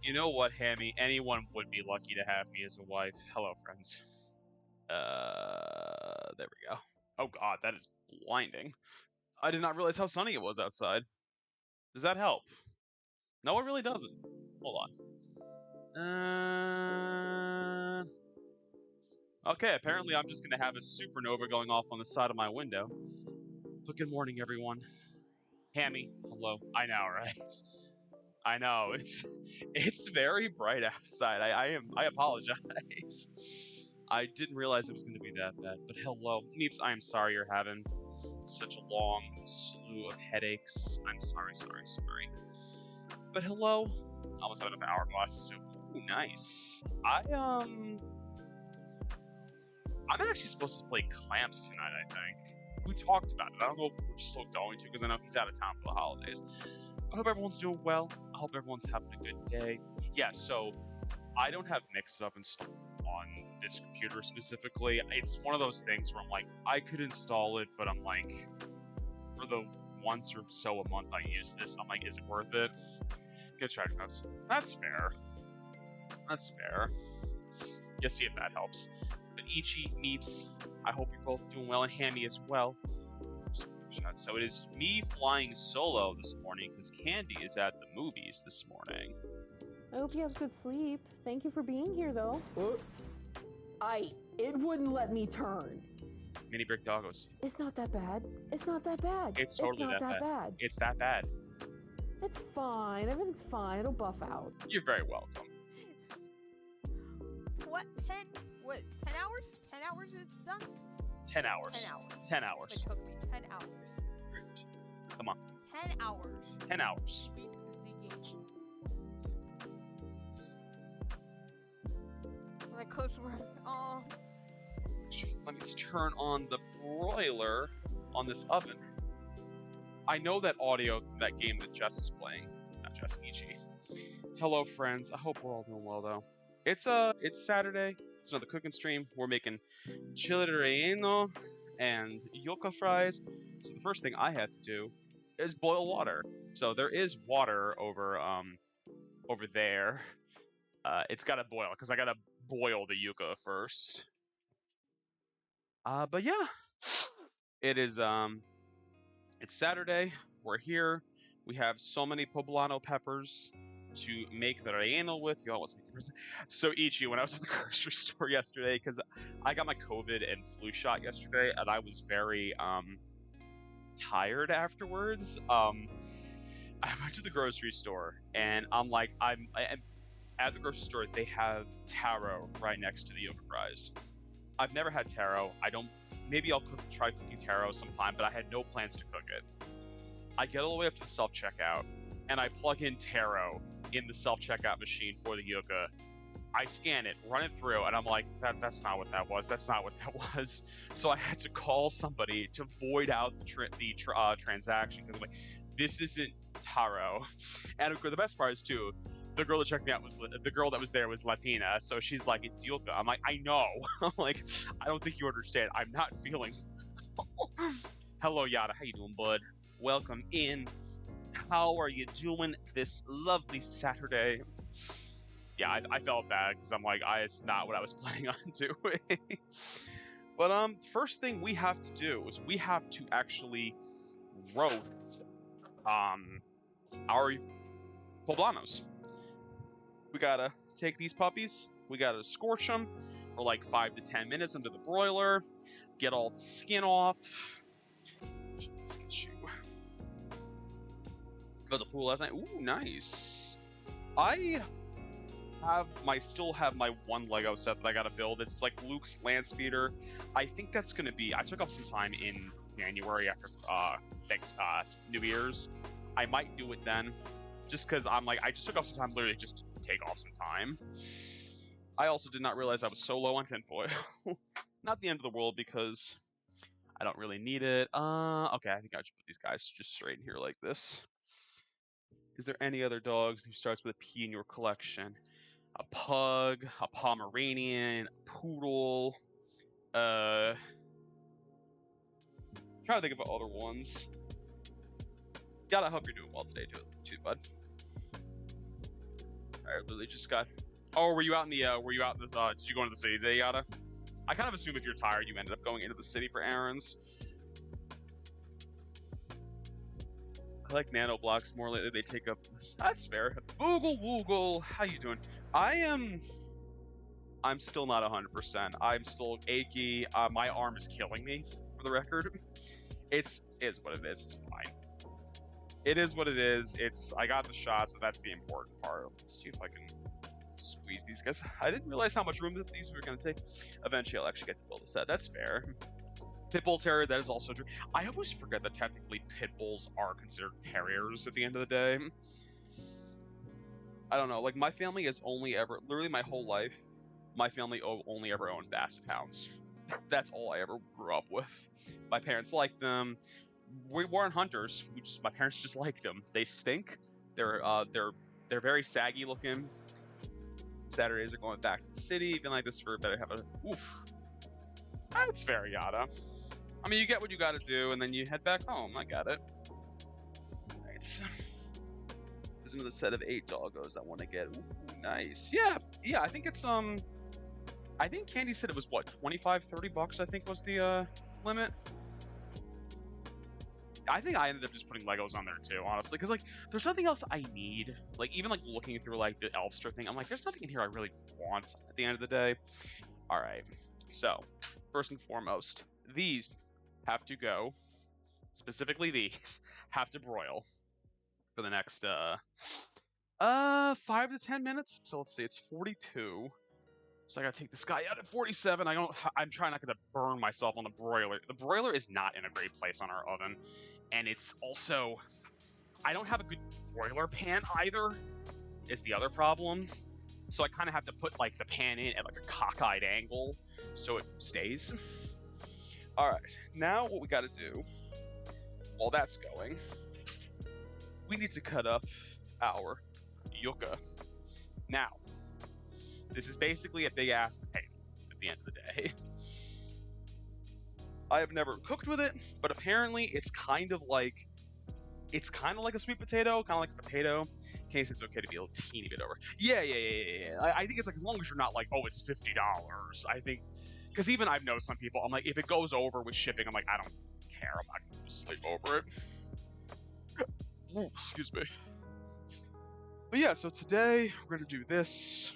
You know what, Hammy? Anyone would be lucky to have me as a wife. Hello, friends. There we go. Oh god, that is blinding. I did not realize how sunny it was outside. Does that help? No, it really doesn't. Hold on. Okay, apparently I'm just gonna have a supernova going off on the side of my window. But good morning, everyone. Hammy, hello. I know, right? I know it's very bright outside. I apologize. I didn't realize it was going to be that bad. But hello, Meeps. I am sorry you're having such a long slew of headaches. I'm sorry. But hello, I almost have enough hourglasses. So ooh, nice. I'm actually supposed to play Clamps tonight. I think we talked about it. I don't know if we're still going to because I know he's out of town for the holidays. I hope everyone's doing well. I hope everyone's having a good day. Yeah, so I don't have Mix It Up installed on this computer specifically. It's one of those things where I'm like, I could install it, but I'm like, for the once or so a month I use this, I'm like, is it worth it? Good try, guys. That's fair. That's fair. Yeah, see if that helps. But Ichi, Meeps, I hope you're both doing well, and Hammy as well. So it is me flying solo this morning because Candy is at the movies this morning. I hope you have good sleep. Thank you for being here, though. It wouldn't let me turn. Mini Brick Doggos. It's not that bad. It's not that bad. It's totally not that bad. It's that bad. It's fine. Everything's fine. It'll buff out. You're very welcome. What? 10 hours? 10 hours it's done? 10 hours. 10 hours. 10 hours. It took me 10 hours. Great. Come on. 10 hours. 10 hours. Beat the game. When I close work, oh. Let me just turn on the broiler on this oven. I know that audio from that game that Jess is playing. Not Jess, Ichi. Hello, friends. I hope we're all doing well, though. It's Saturday. It's another cooking stream. We're making Chile Relleno and Yuca fries. So the first thing I have to do is boil water. So there is water over there. It's gotta boil because I gotta boil the Yuca first. But yeah, it is it's Saturday. We're here. We have so many poblano peppers to make the relleno with. You all want to make it. So Ichi, when I was at the grocery store yesterday, because I got my COVID and flu shot yesterday, and I was very tired afterwards. I went to the grocery store, and I'm at the grocery store. They have taro right next to the Yuca fries. I've never had taro. Maybe I'll try cooking taro sometime, but I had no plans to cook it. I get all the way up to the self-checkout, and I plug in taro in the self-checkout machine for the Yuca. I scan it, run it through, and I'm like, that's not what that was. That's not what that was. So I had to call somebody to void out the transaction, because I'm like, this isn't taro. And of course, the best part is, too, the girl that checked me out the girl that was there was Latina, so she's like, it's Yuca. I'm like, I know. I'm like, I don't think you understand. I'm not feeling. Hello, Yada. How you doing, bud? Welcome in. How are you doing this lovely Saturday? Yeah, I felt bad because I'm like, it's not what I was planning on doing. But first thing we have to do is we have to actually roast our poblanos. We gotta take these puppies, we gotta scorch them for like 5 to 10 minutes under the broiler, get all the skin off. Let's get you. Go to the pool last night. Ooh, nice. I still have my one Lego set that I gotta build. It's like Luke's land speeder. I think that's gonna be. I took up some time in January after New Year's. I might do it then, just because I'm like, I just took off some time literally just to take off some time. I also did not realize I was so low on tinfoil. Not the end of the world because I don't really need it. Okay, I think I should put these guys just straight in here like this. Is there any other dogs who starts with a P in your collection? A pug, a Pomeranian, a poodle. Trying to think of other ones. God, I hope you're doing well today, too, bud. I literally just got. Oh, were you out in the? Were you out in the? Did you go into the city today, Yada? I kind of assume if you're tired, you ended up going into the city for errands. I like nano blocks more lately. They take up. That's fair. Boogle Woogle, how you doing? I'm still not 100%. I'm still achy. My arm is killing me, for the record. Is what it is. It's fine. It is what it is. I got the shot, so that's the important part. Let's see if I can squeeze these guys. I didn't realize how much room that these were going to take. Eventually, I'll actually get to build a set. That's fair. Pitbull Terrier, that is also true. I always forget that technically pit bulls are considered terriers at the end of the day. I don't know. Like, my family has only ever, literally my whole life, my family only ever owned Basset Hounds. That's all I ever grew up with. My parents liked them. We weren't hunters. My parents just liked them. They stink. They're very saggy looking. Saturdays are going back to the city. Been like this for a better half of. Oof. That's fair, Yada. I mean, you get what you got to do, and then you head back home. I got it. Right. There's another set of 8 doggos I want to get. Ooh, nice. Yeah. I think it's I think Candy said it was what, $25-$30. I think was the limit. I think I ended up just putting Legos on there too, honestly, because like there's nothing else I need. Like even like looking through like the Elfster thing, I'm like, there's nothing in here I really want at the end of the day. All right, so first and foremost, these have to go. Specifically, these have to broil for the next 5 to 10 minutes. So let's see, it's 42. So I gotta take this guy out at 47. I'm trying not to burn myself on the broiler. The broiler is not in a great place on our oven. And it's also, I don't have a good broiler pan either, is the other problem. So I kind of have to put like the pan in at like a cockeyed angle so it stays. All right, now what we gotta do, while that's going, we need to cut up our yucca. Now, this is basically a big ass potato at the end of the day. I have never cooked with it, but apparently it's kind of like a sweet potato, kind of like a potato. In case it's okay to be a teeny bit over. Yeah. I think it's like as long as you're not like, oh, it's $50. I think, because even I've known some people, I'm like, if it goes over with shipping, I'm like, I don't care. I'm not going to sleep over it. Ooh, excuse me. But yeah, so today we're gonna do this.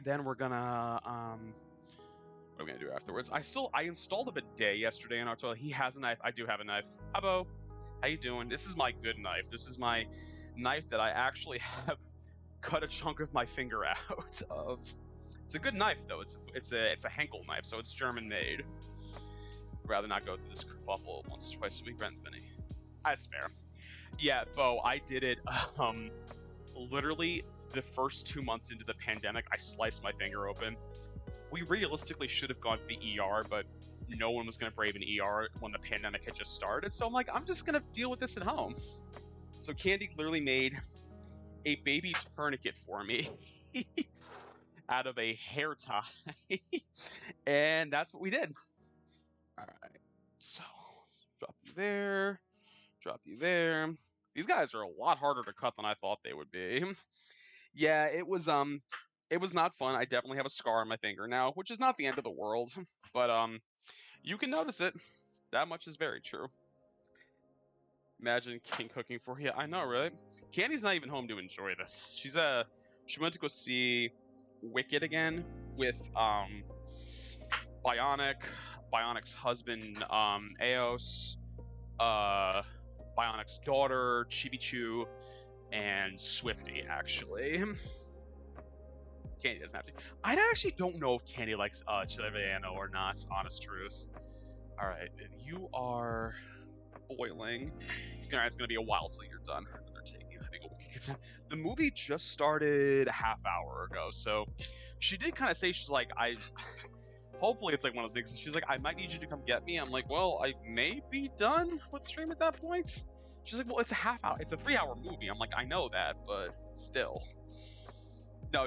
Then we're gonna what are we gonna do afterwards? I installed a bidet yesterday in our toilet. He has a knife. I do have a knife. Hubbo, how you doing? This is my good knife. This is my knife that I actually have cut a chunk of my finger out of. It's a good knife though. It's a Henkel knife, so it's German made. I'd rather not go through this kerfuffle once or twice a week, Rensmany. That's fair. Yeah, Bo, I did it. Literally the first 2 months into the pandemic, I sliced my finger open. We realistically should have gone to the ER, but no one was going to brave an ER when the pandemic had just started. So I'm like, I'm just going to deal with this at home. So Candy literally made a baby tourniquet for me out of a hair tie. And that's what we did. All right. So drop you there. Drop you there. These guys are a lot harder to cut than I thought they would be. Yeah, it was not fun. I definitely have a scar on my finger now, which is not the end of the world, but you can notice it. That much is very true. Imagine King cooking for you. I know, right? Candy's not even home to enjoy this. She went to go see Wicked again with Bionic's husband Eos, Bionic's daughter Chibichu, and Swifty, actually. Candy doesn't have to. I actually don't know if Candy likes Chile Relleno or not, honest truth. All right, you are boiling. It's gonna be a while till you're done. They're taking, I think, a week at a time. The movie just started a half hour ago, so she did kind of say, she's like, hopefully it's like one of those things. She's like, I might need you to come get me. I'm like, well, I may be done with the stream at that point. She's like, well, it's a half hour. It's a 3-hour movie. I'm like, I know that, but still. No,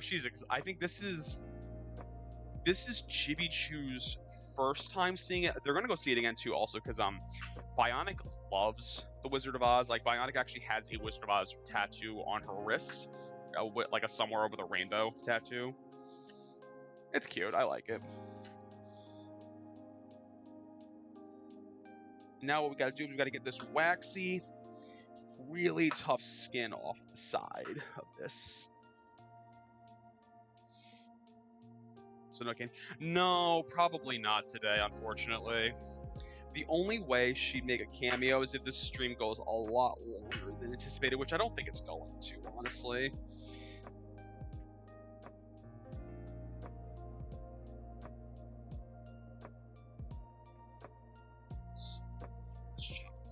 I think this is Chibichu's first time seeing it. They're gonna go see it again too, also because Bionic loves the Wizard of Oz. Like Bionic actually has a Wizard of Oz tattoo on her wrist, like a somewhere over the rainbow tattoo. It's cute. I like it. Now what we gotta do is we gotta get this waxy, really tough skin off the side of this. So no candy. No, probably not today, unfortunately. The only way she'd make a cameo is if this stream goes a lot longer than anticipated, which I don't think it's going to, honestly.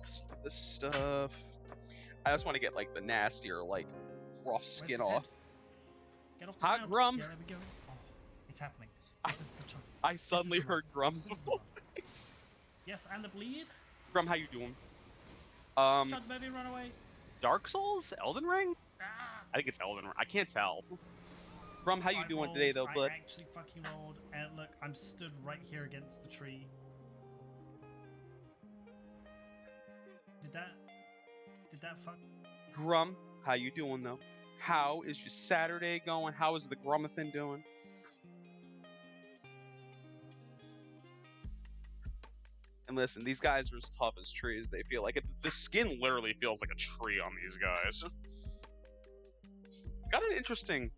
Some of this stuff. I just want to get like the nastier, like rough skin off. Get off the Hot ground. Grum. Yeah, there we go. Oh, it's happening. This is the time. I suddenly heard Grum's voice. Yes, and the bleed. Grum, how you doing? Chud, baby, run away. Dark Souls? Elden Ring? Ah. I think it's Elden Ring. I can't tell. Grum, how you doing today, though, bud? I actually fucking rolled, and look, I'm stood right here against the tree. Did that fuck? Grum, how you doing, though? How is your Saturday going? How is the Grumathan doing? And listen, these guys are as tough as trees. They feel like it. The skin literally feels like a tree on these guys. It's got an interesting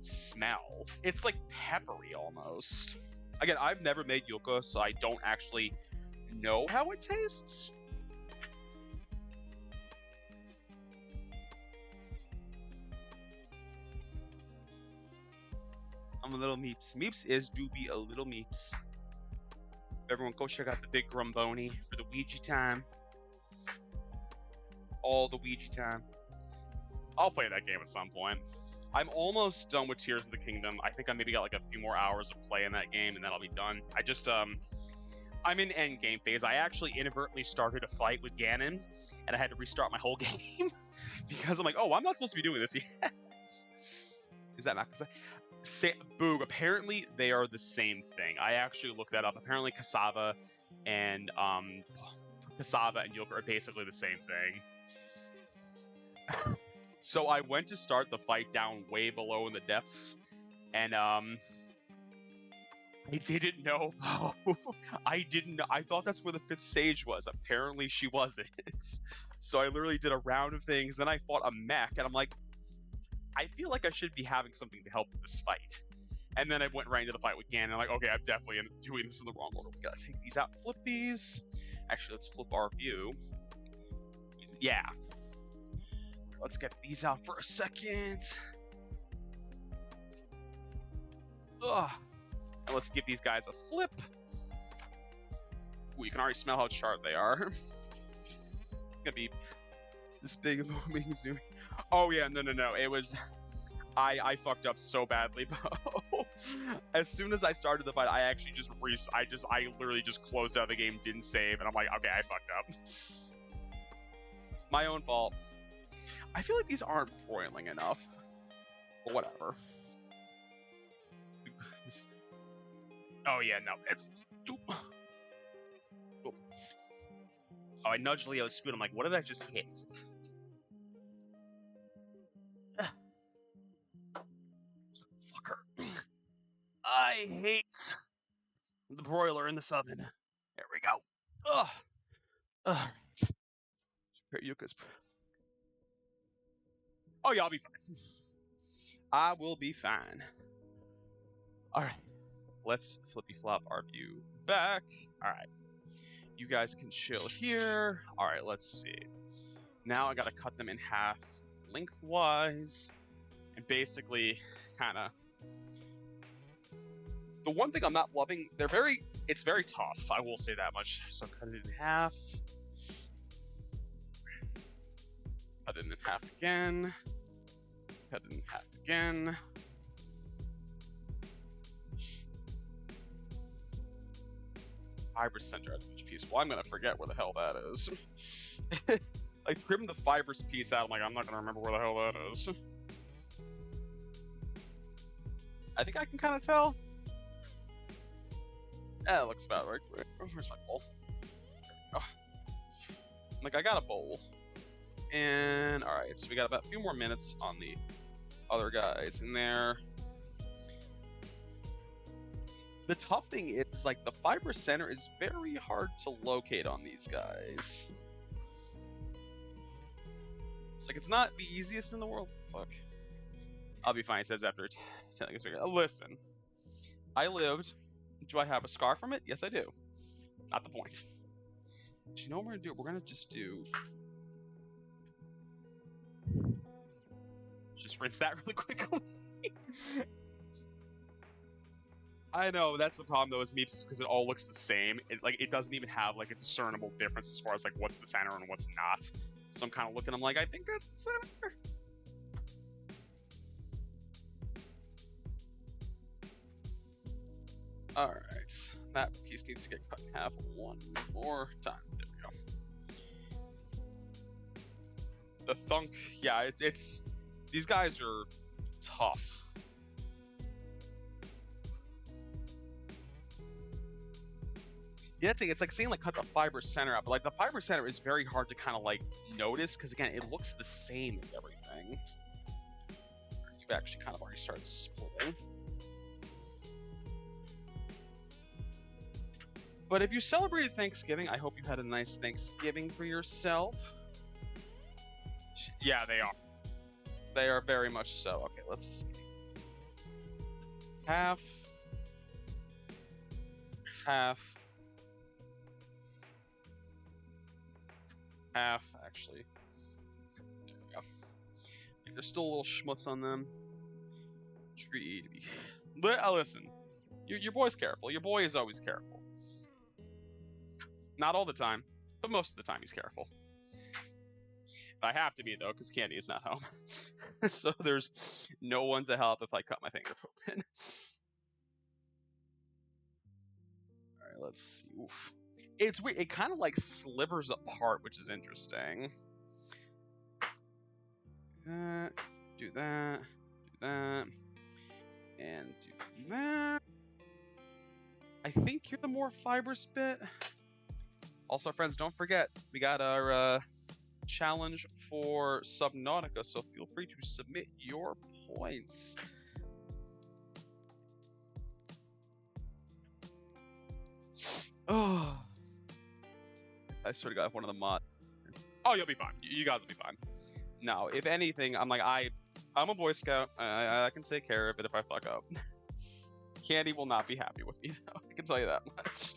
smell. It's like peppery almost. Again, I've never made Yuca, so I don't actually know how it tastes. I'm a little meeps. Meeps do be a little meeps. Everyone go check out the big Grumboni for the Ouija time. All the Ouija time. I'll play that game at some point. I'm almost done with Tears of the Kingdom. I think I maybe got like a few more hours of play in that game and then I'll be done. I just, I'm in end game phase. I actually inadvertently started a fight with Ganon and I had to restart my whole game because I'm like, oh, I'm not supposed to be doing this yet. Is that not Boog, apparently they are the same thing. I actually looked that up. Apparently Cassava and Yuca are basically the same thing. So I went to start the fight down way below in the depths, and I didn't know. I didn't know. I thought that's where the 5th sage was. Apparently she wasn't. So I literally did a round of things, then I fought a mech, and I'm like, I feel like I should be having something to help with this fight. And then I went right into the fight with Ganon. I'm like, okay, I'm definitely doing this in the wrong order. We gotta take these out, flip these. Actually, let's flip our view. Yeah. Let's get these out for a second. Ugh. And let's give these guys a flip. Ooh, you can already smell how charred they are. It's gonna be this big of moving zooming. Oh yeah, no. It was, I fucked up so badly, bro. As soon as I started the fight, I actually I literally just closed out the game, didn't save, and I'm like, okay, I fucked up. My own fault. I feel like these aren't broiling enough, but whatever. Oh yeah, no. Oh, I nudged Leo's spoon. I'm like, what did I just hit? I hate the broiler in this oven. There we go. Ugh. Alright. Yuca's. Oh yeah, I'll be fine. I will be fine. Alright. Let's flippy flop our view back. Alright. You guys can chill here. Alright, let's see. Now I gotta cut them in half lengthwise. And basically kinda. The one thing I'm not loving, it's very tough, I will say that much. So cut it in half. Cut it in half again. Cut it in half again. Fibrous center of each piece. Well, I'm gonna forget where the hell that is. I trimmed the fibrous piece out, I'm like, I'm not gonna remember where the hell that is. I think I can kind of tell. Yeah, it looks about right. Where's my bowl? Oh. Like, I got a bowl. And, alright, so we got about a few more minutes on the other guys in there. The tough thing is, like, the fiber center is very hard to locate on these guys. It's like, it's not the easiest in the world. Fuck. I'll be fine, it says after 10 seconds. Listen, I lived. Do I have a scar from it? Yes, I do. Not the point. Do you know what we're gonna do? We're gonna just do... Just rinse that really quickly. I know, that's the problem though, is Meeps, because it all looks the same. It doesn't even have like a discernible difference as far as like what's the center and what's not. So I'm kind of looking, I'm like, I think that's the center. Alright, that piece needs to get cut in half one more time. There we go. The thunk, yeah, it's these guys are tough. Yeah, it's like saying like cut the fiber center out, but like the fiber center is very hard to kind of like notice because again, it looks the same as everything. You've actually kind of already started splitting. But if you celebrated Thanksgiving, I hope you had a nice Thanksgiving for yourself. Yeah, they are. They are very much so. Okay, let's see. Half. Half, actually. There we go. There's still a little schmutz on them. Listen, your boy's careful. Your boy is always careful. Not all the time, but most of the time he's careful. I have to be though, because Candy is not home. So there's no one to help if I cut my finger open. All right, let's see. Oof. It's weird. It kind of like slivers apart, which is interesting. Do that, and do that. I think you're the more fibrous bit. Also, friends, don't forget, we got our challenge for Subnautica, so feel free to submit your points. Oh, I swear to God, if one of the mod. Oh, you'll be fine. You guys will be fine. No, if anything, I'm like, I'm a Boy Scout. I can take care of it if I fuck up. Candy will not be happy with me, though. I can tell you that much.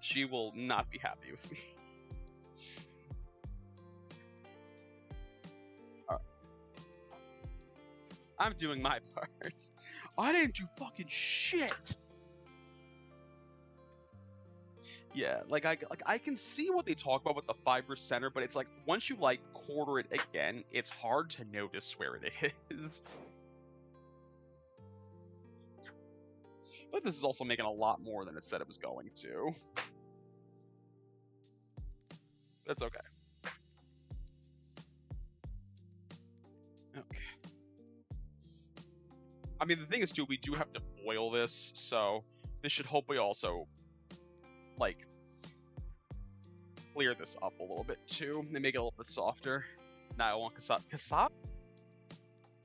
She will not be happy with me. All right. I'm doing my part. I didn't do fucking shit. Yeah, like I can see what they talk about with the fiber center, but it's like once you like quarter it again, it's hard to notice where it is. But this is also making a lot more than it said it was going to. That's okay. Okay. I mean, the thing is, too, we do have to boil this, so this should hopefully also, like, clear this up a little bit, too, and make it a little bit softer. Now I want cassava?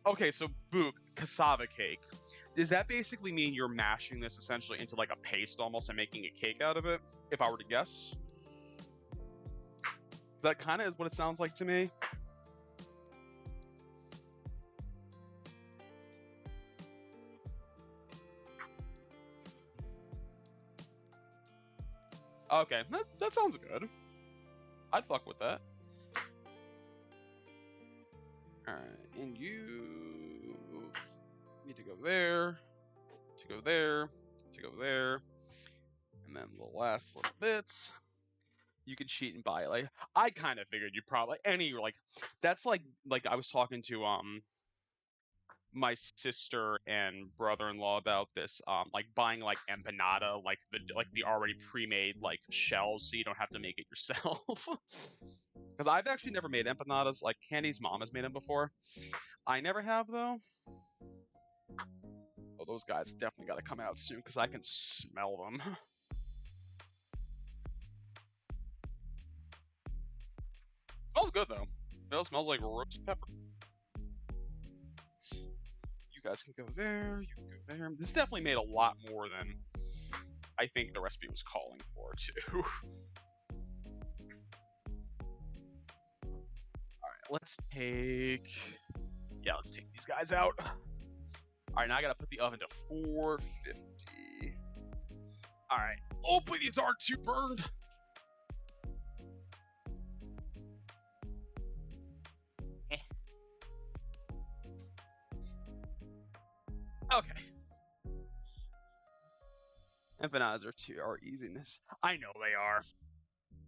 Okay, so, Book, cassava cake. Does that basically mean you're mashing this essentially into, like, a paste almost and making a cake out of it, if I were to guess? Is that kind of what it sounds like to me? Okay, that sounds good. I'd fuck with that. Alright, and you need to go there, to go there, to go there, and then the last little bits. You could cheat and buy. Like, I kind of figured you probably that's like I was talking to my sister and brother-in-law about this, like buying like empanada, like the already pre-made like shells, so you don't have to make it yourself. Because I've actually never made empanadas. Like Candy's mom has made them before. I never have though. Oh, those guys definitely got to come out soon because I can smell them. Smells good though. It smells like roast pepper. You guys can go there. You can go there. This definitely made a lot more than I think the recipe was calling for, too. Alright, let's take these guys out. Alright, now I gotta put the oven to 450. Alright, hopefully these aren't too burned. Okay. Empanadas are easiness. I know they are.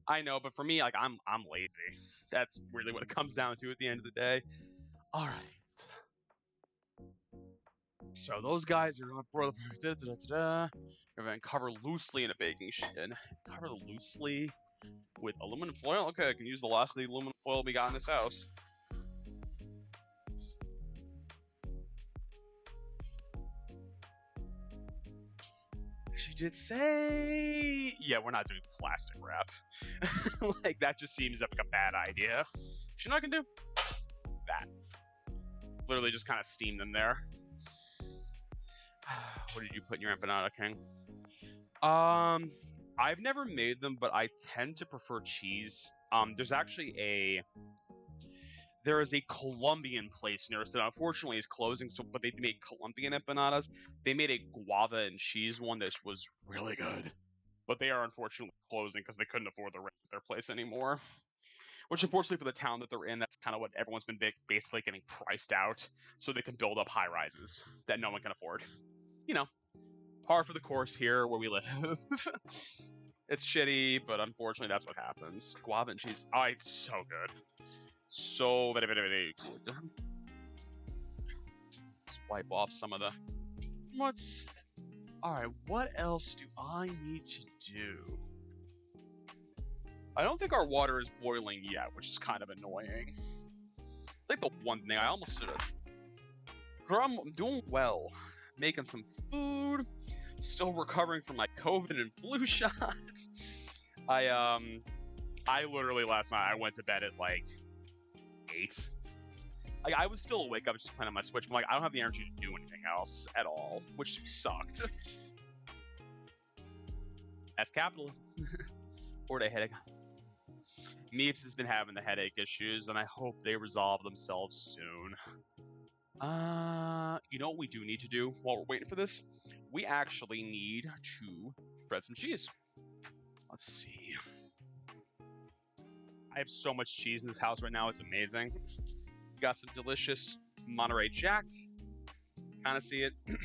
I know, but for me, like I'm lazy. That's really what it comes down to at the end of the day. All right. So those guys are gonna broil. We're gonna cover loosely in a baking sheet. Cover loosely with aluminum foil. Okay, I can use the last of the aluminum foil we got in this house. She did say, yeah, we're not doing plastic wrap. Like that just seems like a bad idea. She's not gonna do that. Literally just kind of steam them there. What did you put in your empanada, King? I've never made them, but I tend to prefer cheese. There is a Colombian place near us that unfortunately is closing. So, but they make Colombian empanadas. They made a guava and cheese one that was really good, but they are unfortunately closing because they couldn't afford the rent of their place anymore. Which, unfortunately, for the town that they're in, that's kind of what everyone's been basically getting priced out, so they can build up high rises that no one can afford. You know, par for the course here where we live. It's shitty, but unfortunately, that's what happens. Guava and cheese, oh, it's so good. So very, very, very good. Let's wipe off some of the... Alright, what else do I need to do? I don't think our water is boiling yet, which is kind of annoying. I think the one thing I almost should have... Girl, I'm doing well. Making some food. Still recovering from my COVID and flu shots. I literally last night, I went to bed at like 8. Like, I was still awake. I was just playing on my Switch. I'm like, I don't have the energy to do anything else at all, which sucked. That's capitalism. Or the headache. Meeps has been having the headache issues, and I hope they resolve themselves soon. You know what we do need to do while we're waiting for this? We actually need to shred some cheese. Let's see. I have so much cheese in this house right now. It's amazing. Got some delicious Monterey Jack. Kind of see it. Got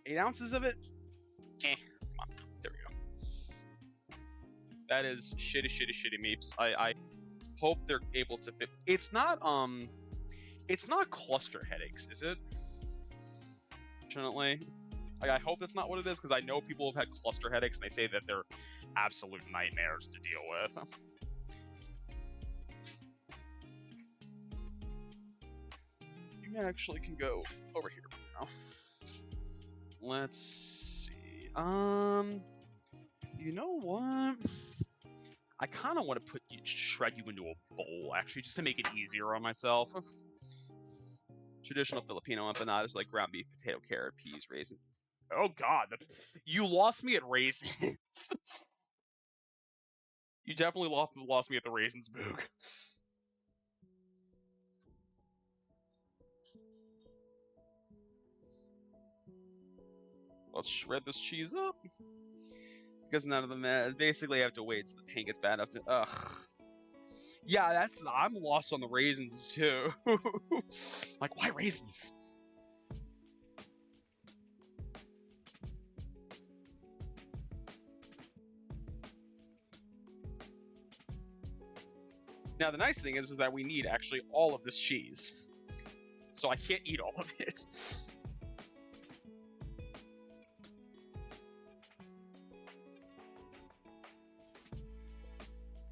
8 ounces of it. Come on. There we go. That is shitty meeps. I hope they're able to fit. It's not cluster headaches, is it? Fortunately. Like, I hope that's not what it is, because I know people have had cluster headaches, and they say that they're absolute nightmares to deal with. You actually can go over here now. Let's see. You know what? I kind of want to shred you into a bowl, actually, just to make it easier on myself. Traditional Filipino empanadas like ground beef, potato, carrot, peas, raisins. Oh God, you lost me at raisins. You definitely lost me at the raisins, Boog. Let's shred this cheese up. Because none of them basically have to wait until the paint gets bad enough to... Ugh. Yeah, I'm lost on the raisins, too. Like, why raisins? Now, the nice thing is that we need actually all of this cheese. So I can't eat all of it.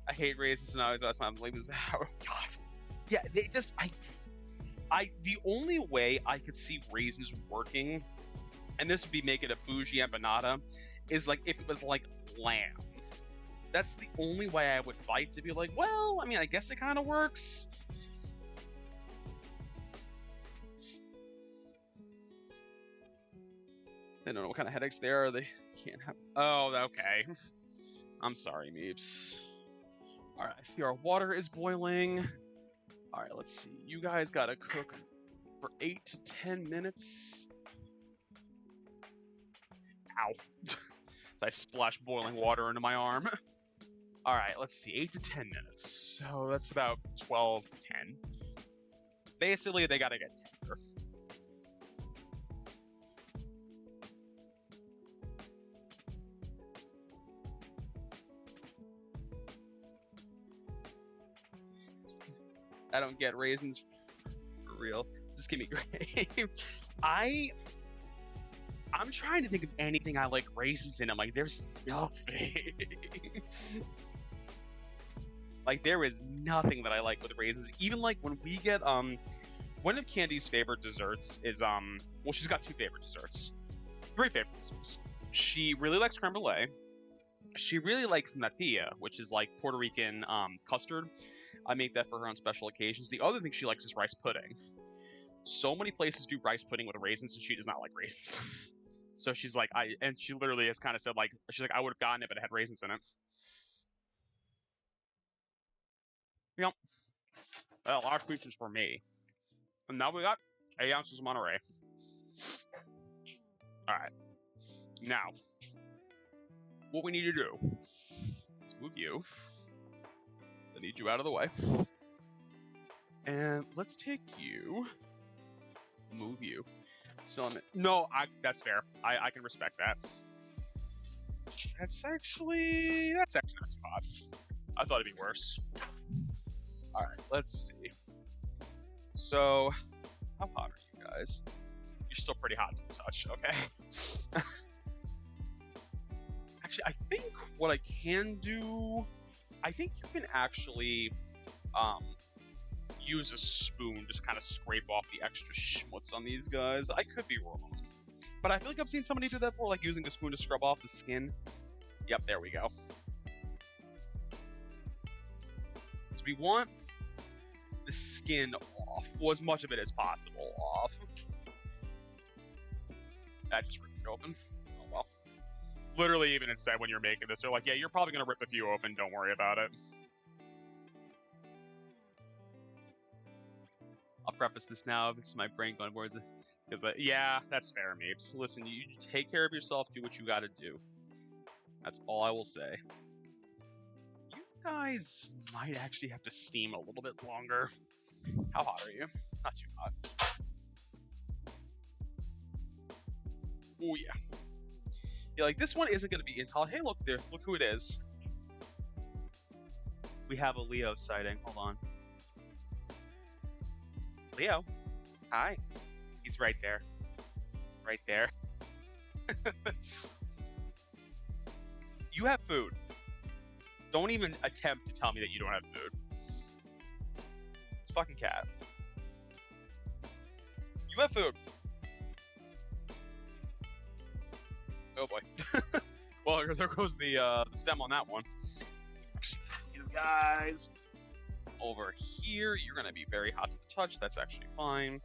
I hate raisins, and I always ask my mom, oh God. Yeah, they just, the only way I could see raisins working, and this would be making a bougie empanada, is like if it was like lamb. That's the only way I would fight, to be like, well, I mean, I guess it kind of works. I don't know what kind of headaches they are. They can't have. Oh, okay. I'm sorry, Meeps. All right, I see our water is boiling. All right, let's see. You guys gotta cook for 8 to 10 minutes. Ow. So I splashed boiling water into my arm. All right, let's see. 8 to 10 minutes. So that's about 12 to 10. Basically, they gotta get tender. I don't get raisins for real. Just give me grapes. I'm trying to think of anything I like raisins in. I'm like, there's nothing. Like, there is nothing that I like with raisins. Even like when we get one of Candy's favorite desserts is well, she's got 2 favorite desserts. 3 favorite desserts. She really likes creme brulee. She really likes natilla, which is like Puerto Rican custard. I make that for her on special occasions. The other thing she likes is rice pudding. So many places do rice pudding with raisins, and she does not like raisins. So she's like, and she literally has kind of said, like, she's like, I would have gotten it, but it had raisins in it. Yep. Well, a lot of pieces for me. And now we got 8 ounces of Monterey. All right. Now, what we need to do is move you. So I need you out of the way. And let's take you. Move you. So no, that's fair. I can respect that. That's actually not too hot. I thought it'd be worse. All right, let's see. So, how hot are you guys? You're still pretty hot to the touch, okay? Actually, I think what I can do, I think you can actually use a spoon, just kind of scrape off the extra schmutz on these guys. I could be wrong, but I feel like I've seen somebody do that before, like using a spoon to scrub off the skin. Yep, there we go. So we want the skin off, or as much of it as possible off. That just ripped it open. Oh well. Literally, even it said when you're making this, they're like, yeah, you're probably gonna rip a few open, don't worry about it. I'll preface this now if it's my brain going towards it. Because, yeah, that's fair, Mapes. Listen, you take care of yourself, do what you gotta do. That's all I will say. You guys might actually have to steam a little bit longer. How hot are you? Not too hot. Oh, yeah. Yeah, like, this one isn't gonna be intel. Hey, look there. Look who it is. We have a Leo sighting. Hold on. Leo, hi. He's right there. Right there. You have food. Don't even attempt to tell me that you don't have food. It's a fucking cat. You have food. Oh boy. Well, there goes the stem on that one. You guys. Over here, you're gonna be very hot to the touch. That's actually fine.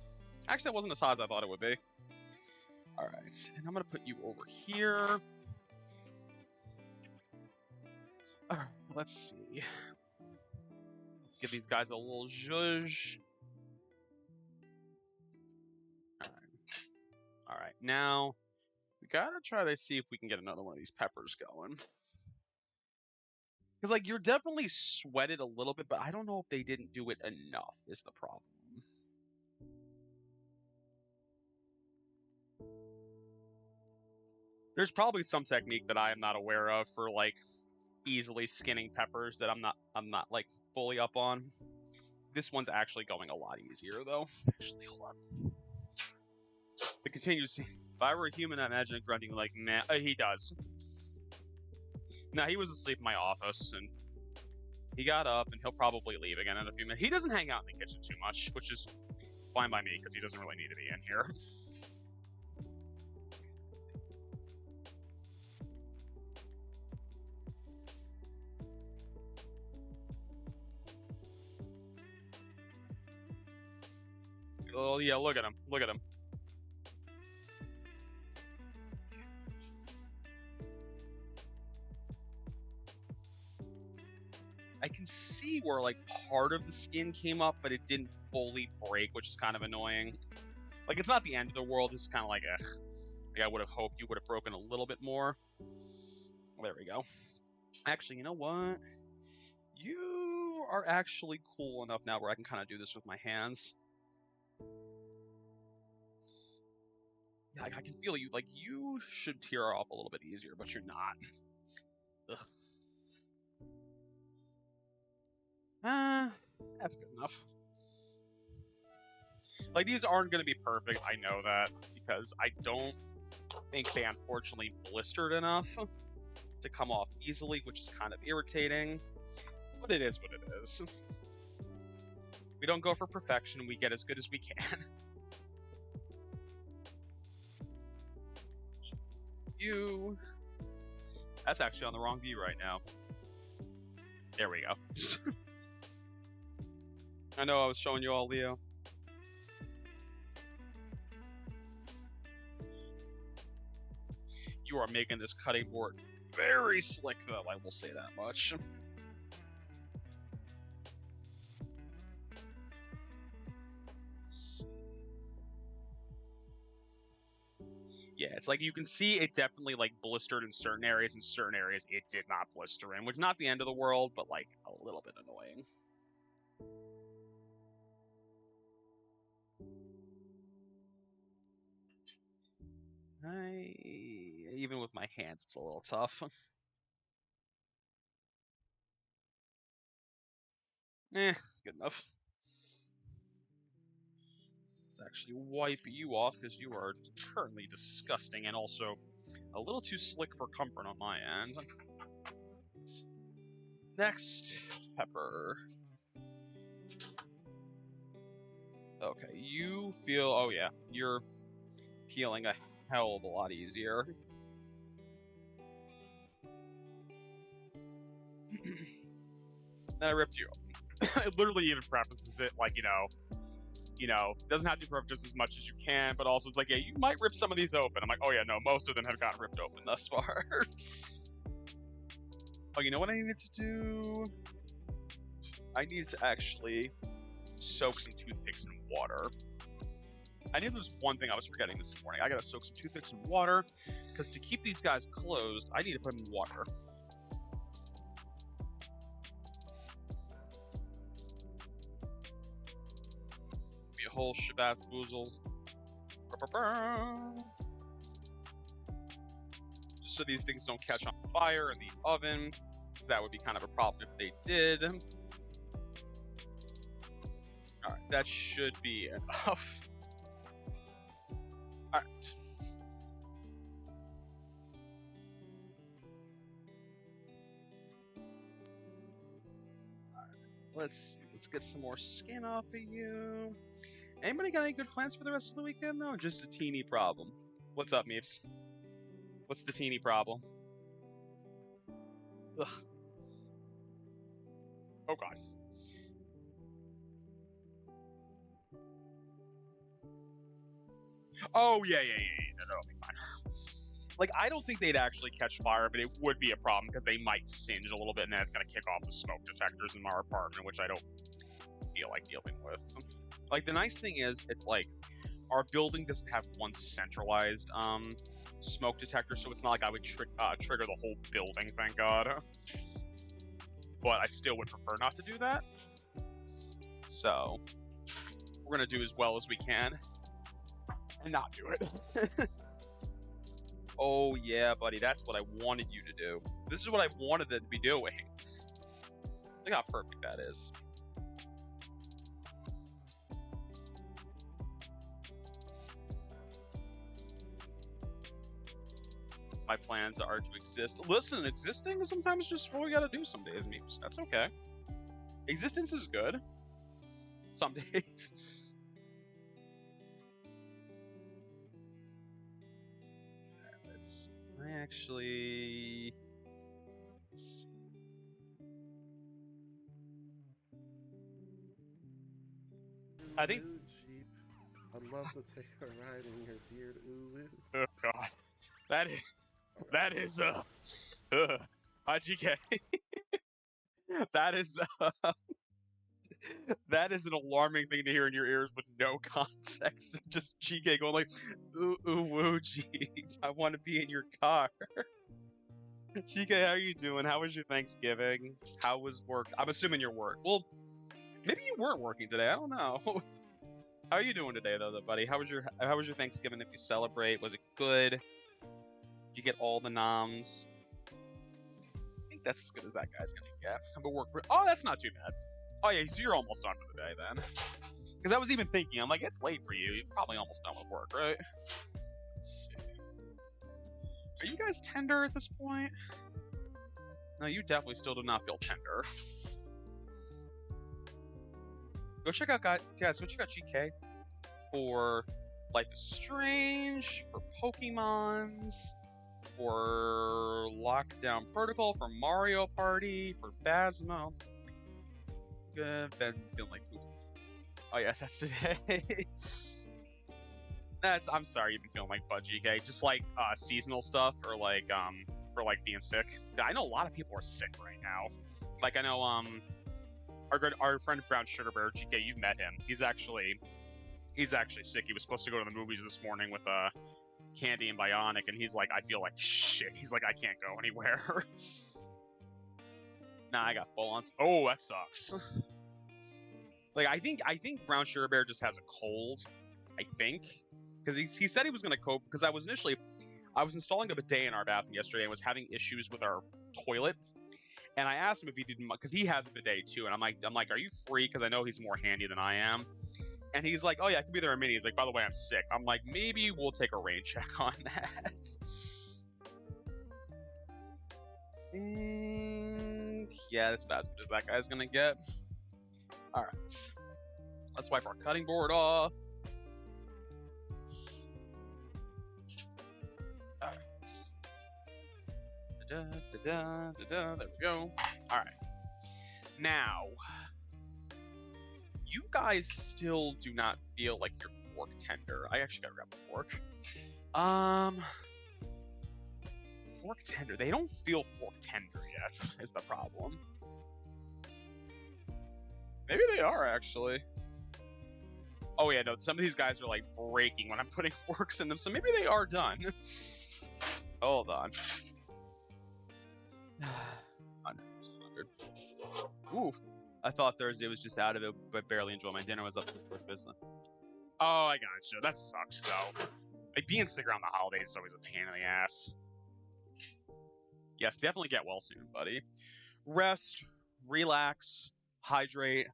Actually, that wasn't as hot as I thought it would be. All right, and I'm gonna put you over here. All right, let's see. Let's give these guys a little zhuzh. All right. Now we gotta try to see if we can get another one of these peppers going. Because, like, you're definitely sweated a little bit, but I don't know if they didn't do it enough is the problem. There's probably some technique that I am not aware of for, like, easily skinning peppers that I'm not like, fully up on. This one's actually going a lot easier, though. Actually, hold on. The continuous... If I were a human, I imagine it grunting like, nah, he does. Now, he was asleep in my office, and he got up, and he'll probably leave again in a few minutes. He doesn't hang out in the kitchen too much, which is fine by me, because he doesn't really need to be in here. Oh yeah, look at him. Look at him. I can see where like part of the skin came up, but it didn't fully break, which is kind of annoying. Like it's not the end of the world. It's kind of like, ugh. Like I would have hoped you would have broken a little bit more. There we go. Actually, you know what? You are actually cool enough now where I can kind of do this with my hands. Yeah, I can feel you. Like you should tear off a little bit easier, but you're not. Ugh. That's good enough. Like, these aren't going to be perfect, I know that, because I don't think they unfortunately blistered enough to come off easily, which is kind of irritating, but it is what it is. We don't go for perfection, we get as good as we can. You... That's actually on the wrong view right now. There we go. I know I was showing you all Leo. You are making this cutting board very slick, though, I will say that much. Yeah, it's like you can see it definitely like blistered in certain areas. In certain areas, it did not blister in, which is not the end of the world, but like a little bit annoying. Even with my hands, it's a little tough. Good enough. Let's actually wipe you off because you are currently disgusting and also a little too slick for comfort on my end. Next, pepper. Okay, you feel, oh yeah, you're peeling a hell of a lot easier. Then I ripped you. It literally even prefaces it like, doesn't have to be perfect just as much as you can, but also it's like, yeah, you might rip some of these open. I'm like, oh yeah, no, most of them have gotten ripped open thus far. Oh, you know what I needed to do? I needed to actually soak some toothpicks in water. I knew there was one thing I was forgetting this morning. I gotta soak some toothpicks in water, because to keep these guys closed, I need to put them in water. Be a whole shabazz boozle. Just so these things don't catch on fire in the oven, because that would be kind of a problem if they did. Alright, that should be enough. Alright. Let's get some more skin off of you. Anybody got any good plans for the rest of the weekend, though? Or just a teeny problem? What's up, Meeps? What's the teeny problem? Ugh. Oh, God. Oh, yeah. No, that'll be fine. Like, I don't think they'd actually catch fire, but it would be a problem because they might singe a little bit, and then it's going to kick off the smoke detectors in our apartment, which I don't feel like dealing with. Like, the nice thing is, it's like, our building doesn't have one centralized smoke detector, so it's not like I would trigger the whole building, thank God. But I still would prefer not to do that. So, we're going to do as well as we can and not do it. Oh, yeah, buddy, that's what I wanted you to do. This is what I wanted it to be doing. Look how perfect that is. My plans are to exist. Listen, existing is sometimes just what we gotta do some days, Meeps. That's okay. Existence is good. Some days. I think love to take a ride in your beard, ooh. Oh God, that is GK. That is that is an alarming thing to hear in your ears with no context. Just GK going like, ooh ooh woo gee, I want to be in your car. GK, how are you doing? How was your Thanksgiving? How was work? I'm assuming your work. Well, maybe you weren't working today. I don't know. How are you doing today, though, buddy? How was your Thanksgiving? If you celebrate, was it good? Did you get all the noms? I think that's as good as that guy's gonna get. But work. Oh, that's not too bad. Oh yeah, so you're almost done for the day then. Because I was even thinking, I'm like, it's late for you. You're probably almost done with work, right? Let's see. Are you guys tender at this point? No, you definitely still do not feel tender. Go check out, guys. Go check out GK for Life is Strange, for Pokemons, for Lockdown Protocol, for Mario Party, for Phasmo. Been feeling like poop. Oh yes, that's today. I'm sorry you've been feeling like butt, GK. Just like seasonal stuff or like being sick. I know a lot of people are sick right now. Like I know our friend Brown Sugar Bear, GK, you've met him. He's actually sick. He was supposed to go to the movies this morning with Candy and Bionic, and he's like, I feel like shit. He's like, I can't go anywhere. Nah, I got full on. Oh, that sucks. Like I think Brown Sugar Bear just has a cold. I think because he said he was gonna cope because I was installing a bidet in our bathroom yesterday and was having issues with our toilet. And I asked him if he didn't, because he has a bidet too. And I'm like, are you free? Because I know he's more handy than I am. And he's like, oh yeah, I can be there in a minute. He's like, by the way, I'm sick. I'm like, maybe we'll take a rain check on that. And yeah, that's about as good as that guy's gonna get. All right, let's wipe our cutting board off. All right. There we go. All right. Now, you guys still do not feel like you're fork tender. I actually gotta grab the fork. Fork tender. They don't feel fork tender yet, is the problem. Maybe they are, actually. Oh yeah, no, some of these guys are like breaking when I'm putting forks in them, so maybe they are done. Hold on. 100. Ooh, I thought Thursday was just out of it, but barely enjoyed my dinner. I was up for business. Oh, I gotcha. That sucks, though. Like, being sick around the holidays is always a pain in the ass. Yes, definitely get well soon, buddy. Rest, relax, hydrate.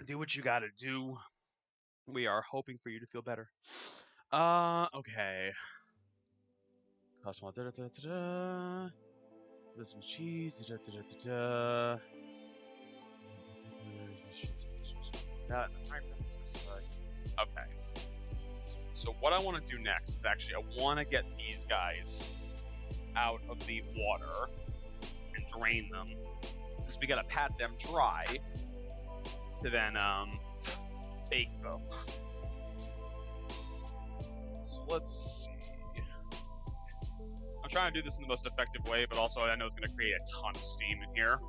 Do what you gotta do. We are hoping for you to feel better. Okay. Cosmo, There's some cheese. Okay. So what I want to do next is actually I want to get these guys out of the water and drain them, because we gotta pat them dry to then bake them. So let's see. I'm trying to do this in the most effective way, but also I know it's going to create a ton of steam in here.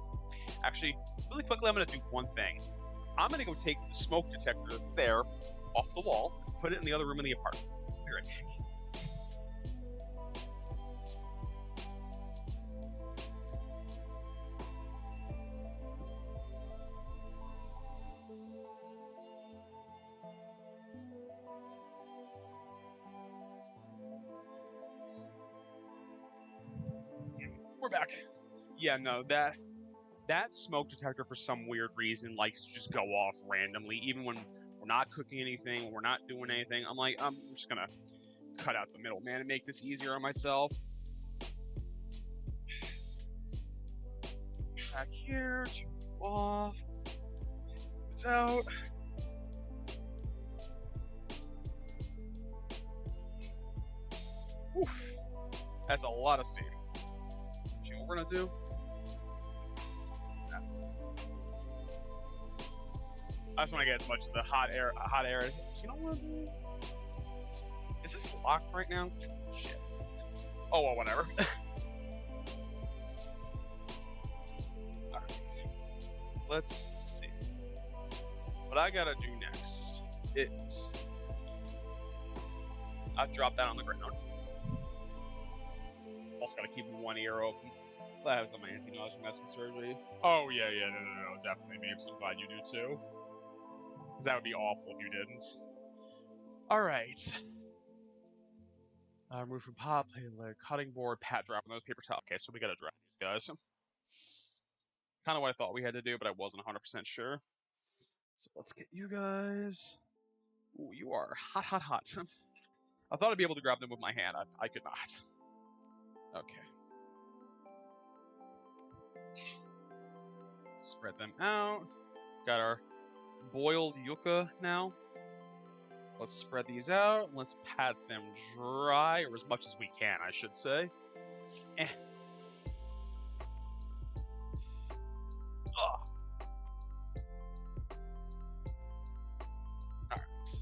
Actually, really quickly, I'm going to do one thing. I'm going to go take the smoke detector that's there off the wall, put it in the other room in the apartment. Be right back. We're back. Yeah, no, that smoke detector for some weird reason likes to just go off randomly, even when we're not cooking anything, when we're not doing anything. I'm like, I'm just gonna cut out the middleman and make this easier on myself. Back here, turn it off. It's out. Oof. That's a lot of steam. See what we're gonna do? I just want to get as much of the hot air. You know what? Is this locked right now? Shit. Oh well, whatever. All right. Let's see. What I gotta do next is I drop that on the ground. Also gotta keep one ear open. I have some anti-nausea medicine surgery. Oh yeah, no, definitely, Mapes. I'm glad you do too. Because that would be awful if you didn't. All right. Remove from pot, play the cutting board, pat drop on those paper towel. Okay, so we gotta drop these guys. Kind of what I thought we had to do, but I wasn't 100% sure. So let's get you guys. Ooh, you are hot, hot, hot. I thought I'd be able to grab them with my hand. I could not. Okay. Spread them out. Got our boiled yuca now. Let's spread these out. Let's pat them dry, or as much as we can, I should say. Eh. Ugh. Alright.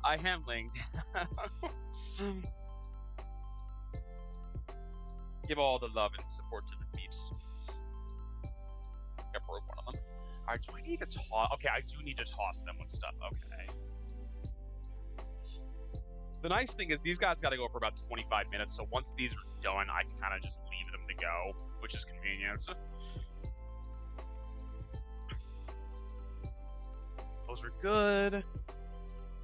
I am laying down. Give all the love and support to the peeps. I broke one of them. Alright, do I need to toss? Okay, I do need to toss them with stuff. Okay. The nice thing is these guys got to go for about 25 minutes, so once these are done, I can kind of just leave them to go, which is convenient. Those are good.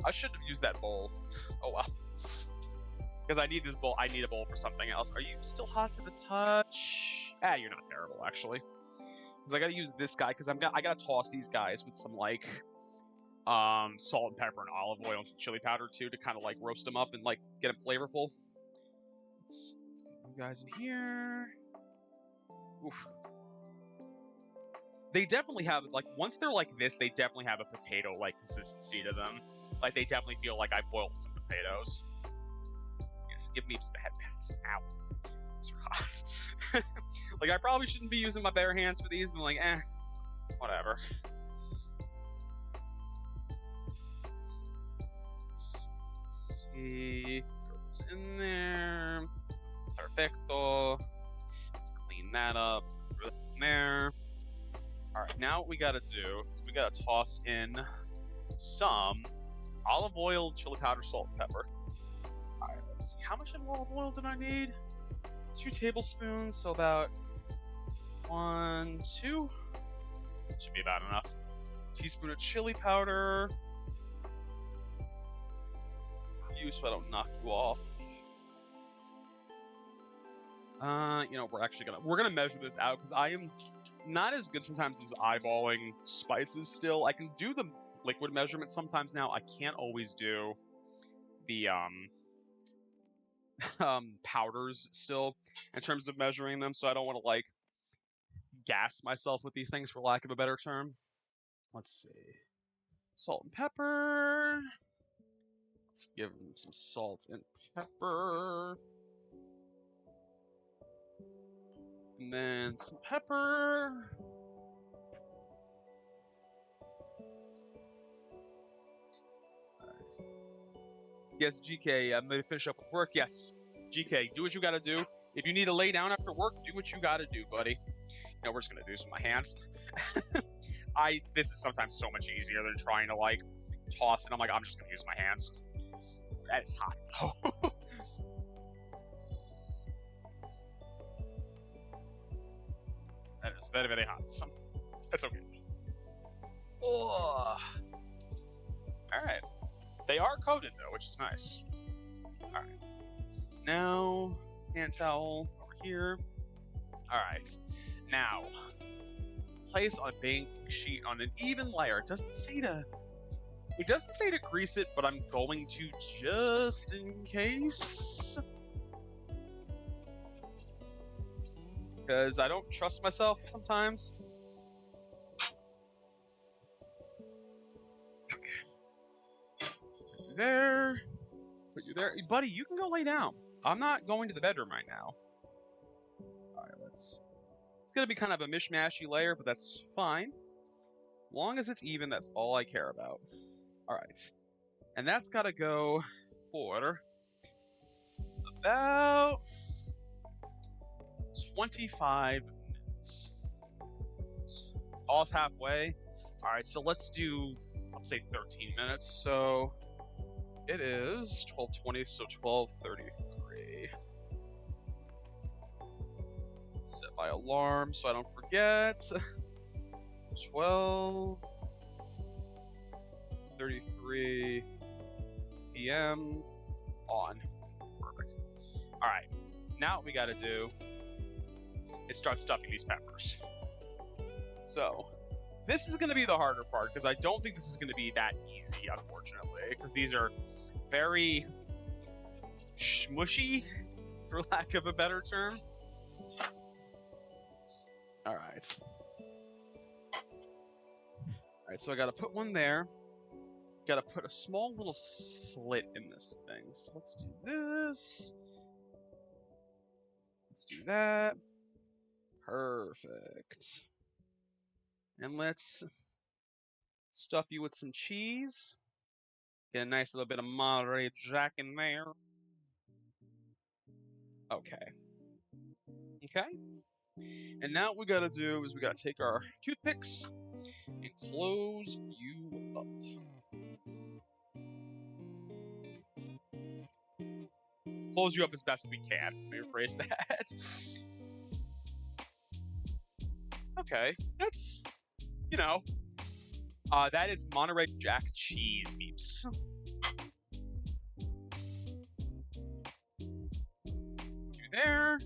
I should have used that bowl. Oh well. Because I need this bowl. I need a bowl for something else. Are you still hot to the touch? Ah, you're not terrible, actually. Because I gotta use this guy, because I gotta toss these guys with some, like, salt and pepper and olive oil and some chili powder, too, to kind of, like, roast them up and, like, get them flavorful. Let's get you guys in here. Oof. They definitely have, like, once they're like this, they definitely have a potato-like consistency to them. Like, they definitely feel like I boiled some potatoes. Yes, give me the head pats. Ow. These are hot. Like, I probably shouldn't be using my bare hands for these, but like, whatever. Let's see. Throw this in there. Perfecto. Let's clean that up. Throw that in there. Alright, now what we gotta do is we gotta toss in some olive oil, chili powder, salt, and pepper. Alright, let's see. How much of olive oil did I need? 2 tablespoons, so about 1, 2. Should be about enough. Teaspoon of chili powder. So I don't knock you off. You know, we're gonna measure this out because I am not as good sometimes as eyeballing spices still. I can do the liquid measurement sometimes now. I can't always do the powders still in terms of measuring them, so I don't want to like gas myself with these things, for lack of a better term. Let's see. Salt and pepper. Let's give them some salt and pepper. And then some pepper. Alright. Yes, GK, I'm going to finish up with work. Yes, GK, do what you gotta do. If you need to lay down after work, do what you gotta do, buddy. You know, we're just gonna do this with my hands. This is sometimes so much easier than trying to, like, toss it. I'm like, I'm just gonna use my hands. That is hot. That is very, very hot. That's okay. Oh. Alright. They are coated, though, which is nice. Alright. Now, hand towel over here. Alright. Now, place on a baking sheet on an even layer. It doesn't say to grease it, but I'm going to just in case. Because I don't trust myself sometimes. Okay. Put you there. Put you there. Buddy, you can go lay down. I'm not going to the bedroom right now. Alright, let's gonna be kind of a mishmashy layer, but that's fine. Long as it's even, that's all I care about. All right. And that's gotta go for about 25 minutes. Pause halfway. All right, so let's say 13 minutes. So it is 12:20, so 12:33. Set my alarm so I don't forget. 12:33 p.m. on. Perfect. All right, now what we got to do is start stuffing these peppers. So this is going to be the harder part because I don't think this is going to be that easy, unfortunately, because these are very smushy, for lack of a better term. All right. All right, so I got to put one there. Got to put a small little slit in this thing. So let's do this. Let's do that. Perfect. And let's stuff you with some cheese. Get a nice little bit of Monterey Jack in there. Okay. Okay. And now what we gotta do is we gotta take our toothpicks and close you up. Close you up as best we can. Let me rephrase that. Okay, that's, that is Monterey Jack cheese, peeps. You there.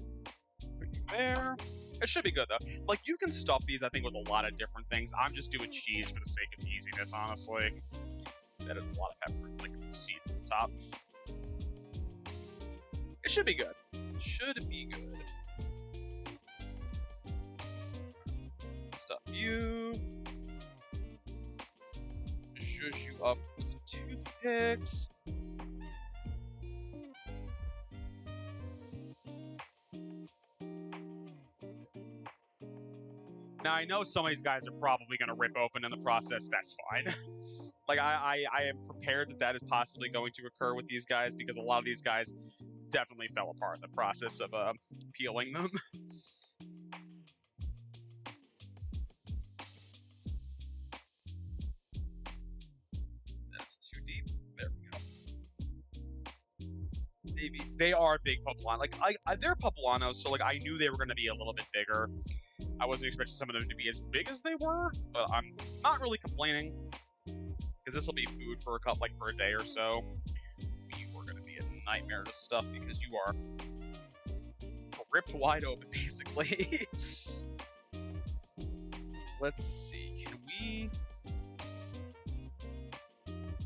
Put you there. It should be good, though. Like, you can stuff these, I think, with a lot of different things. I'm just doing cheese for the sake of easiness, honestly. That is a lot of pepper, like seeds at the top. It should be good. Should be good. Stuff you. Zhuzh you up with some toothpicks. Now, I know some of these guys are probably going to rip open in the process. That's fine. Like, I am prepared that is possibly going to occur with these guys because a lot of these guys definitely fell apart in the process of peeling them. That's too deep. There we go. Maybe they are big poblano. Like, they're poblanos, so like I knew they were going to be a little bit bigger. I wasn't expecting some of them to be as big as they were, but I'm not really complaining because this will be food for for a day or so. You are going to be a nightmare to stuff because you are ripped wide open, basically. Let's see. Can we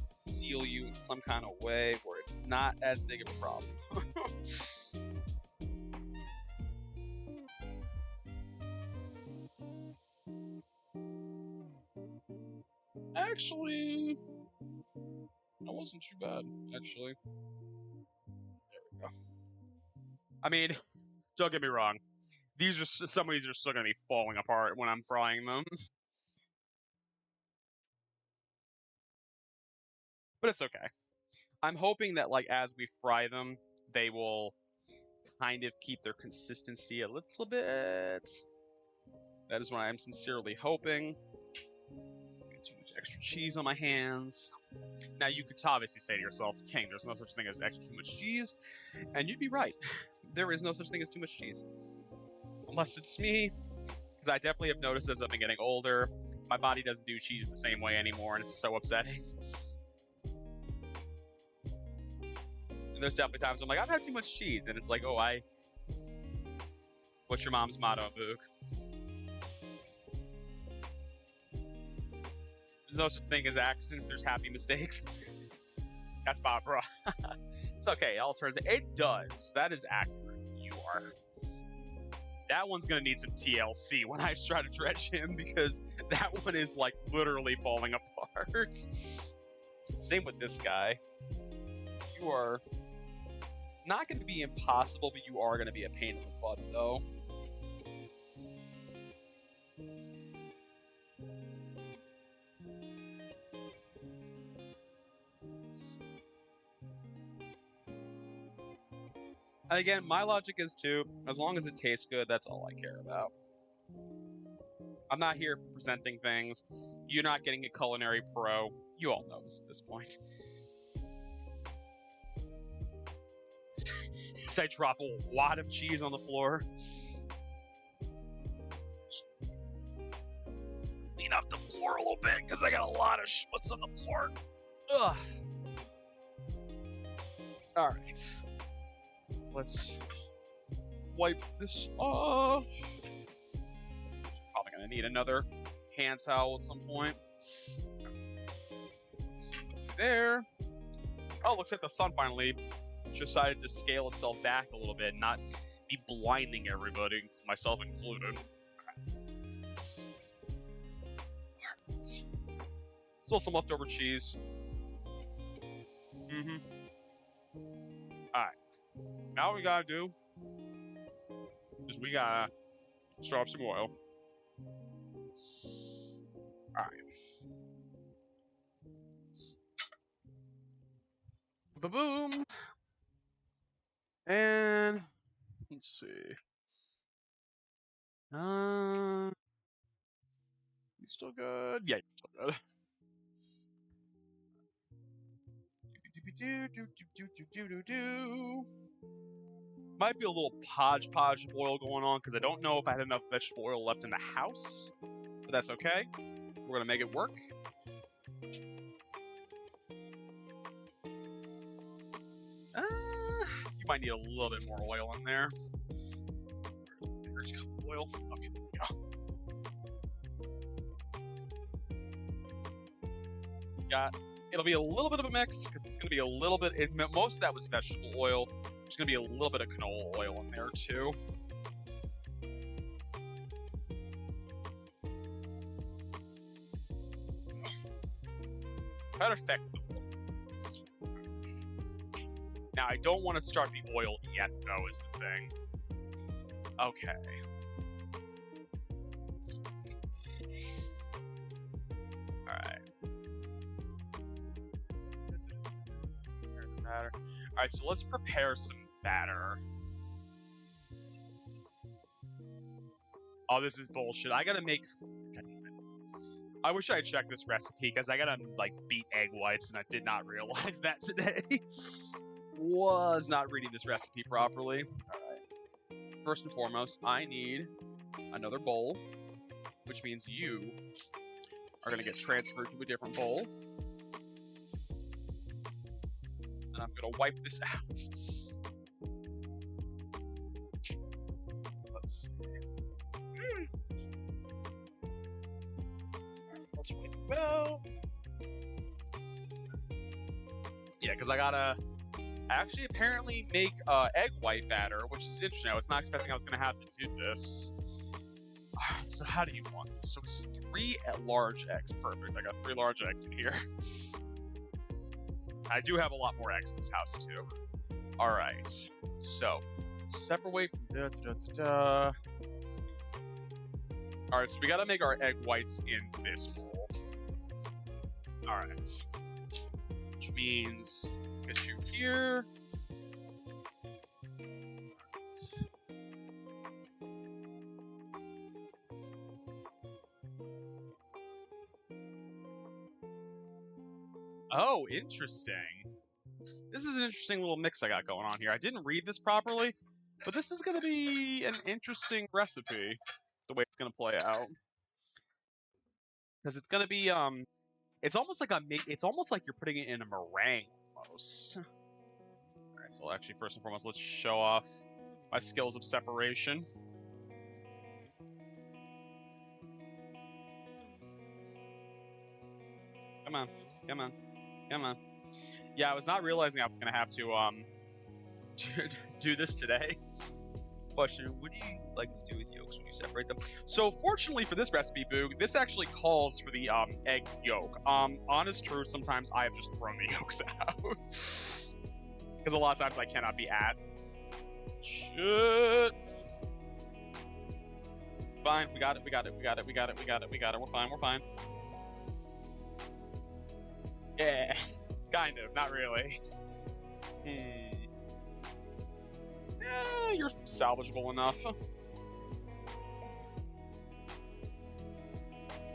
seal you in some kind of way where it's not as big of a problem? Actually, that wasn't too bad, actually. There we go. I mean, don't get me wrong. Some of these are still going to be falling apart when I'm frying them. But it's okay. I'm hoping that, like, as we fry them, they will kind of keep their consistency a little bit. That is what I am sincerely hoping. Too much extra cheese on my hands. Now, you could obviously say to yourself, King, there's no such thing as too much cheese. And you'd be right. There is no such thing as too much cheese. Unless it's me, because I definitely have noticed as I've been getting older, my body doesn't do cheese the same way anymore, and it's so upsetting. And there's definitely times I'm like, I've had too much cheese, and it's like, oh, what's your mom's motto, Boog? There's no such thing as accidents, there's happy mistakes. That's Barbara. It's okay, it all turns out. It does. That is accurate. You are. That one's gonna need some TLC when I try to dredge him because that one is like literally falling apart. Same with this guy. You are not gonna be impossible, but you are gonna be a pain in the butt though. And again, my logic is too, as long as it tastes good, that's all I care about. I'm not here for presenting things. You're not getting a culinary pro. You all know this at this point. As I drop a wad of cheese on the floor. Clean up the floor a little bit, because I got a lot of schmutz on the floor. Ugh. Alright. Let's wipe this off. Probably gonna need another hand towel at some point. Let's see there. Oh, looks like the sun finally decided to scale itself back a little bit and not be blinding everybody, myself included. Still some leftover cheese. Alright. Now what we gotta do is we gotta start up some oil. Alright. Ba-boom! And let's see. You still good? Yeah, you're still good. Might be a little podge of oil going on because I don't know if I had enough vegetable oil left in the house, but that's okay. We're gonna make it work. You might need a little bit more oil in there. There's oil. Okay, there we go. It'll be a little bit of a mix because it's gonna be a little bit. Most of that was vegetable oil. There's gonna be a little bit of canola oil in there too. That affect the oil. Now I don't want to start the oil yet, though, is the thing. Okay. Alright, so let's prepare some batter. Oh, this is bullshit. I gotta make... God damn it. I wish I had checked this recipe, because I gotta, like, beat egg whites, and I did not realize that today. Was not reading this recipe properly. Alright. First and foremost, I need another bowl, which means you are gonna get transferred to a different bowl. And I'm gonna wipe this out. Let's see. Let's wipe it out. Yeah, because I gotta actually apparently make egg white batter, which is interesting. I was not expecting I was gonna have to do this. Alright, so how do you want this? So it's 3 large eggs. Perfect. I got 3 large eggs in here. I do have a lot more eggs in this house, too. Alright. So, separate from Alright, so we gotta make our egg whites in this bowl. Alright. Which means, let's get you here. Alright. Oh, interesting. This is an interesting little mix I got going on here. I didn't read this properly, but this is going to be an interesting recipe, the way it's going to play out. Because it's going to be, it's almost like it's almost like you're putting it in a meringue, almost. Alright, so actually, first and foremost, let's show off my skills of separation. Come on, come on. Come on. Yeah, I was not realizing I was gonna have to do this today. Question: what do you like to do with yolks when you separate them? So, fortunately for this recipe, Boog, this actually calls for the egg yolk. Honest truth, sometimes I have just thrown the yolks out because a lot of times I cannot be at. Shit. Fine, we got it. We're fine. Yeah, kind of, not really. You're salvageable enough.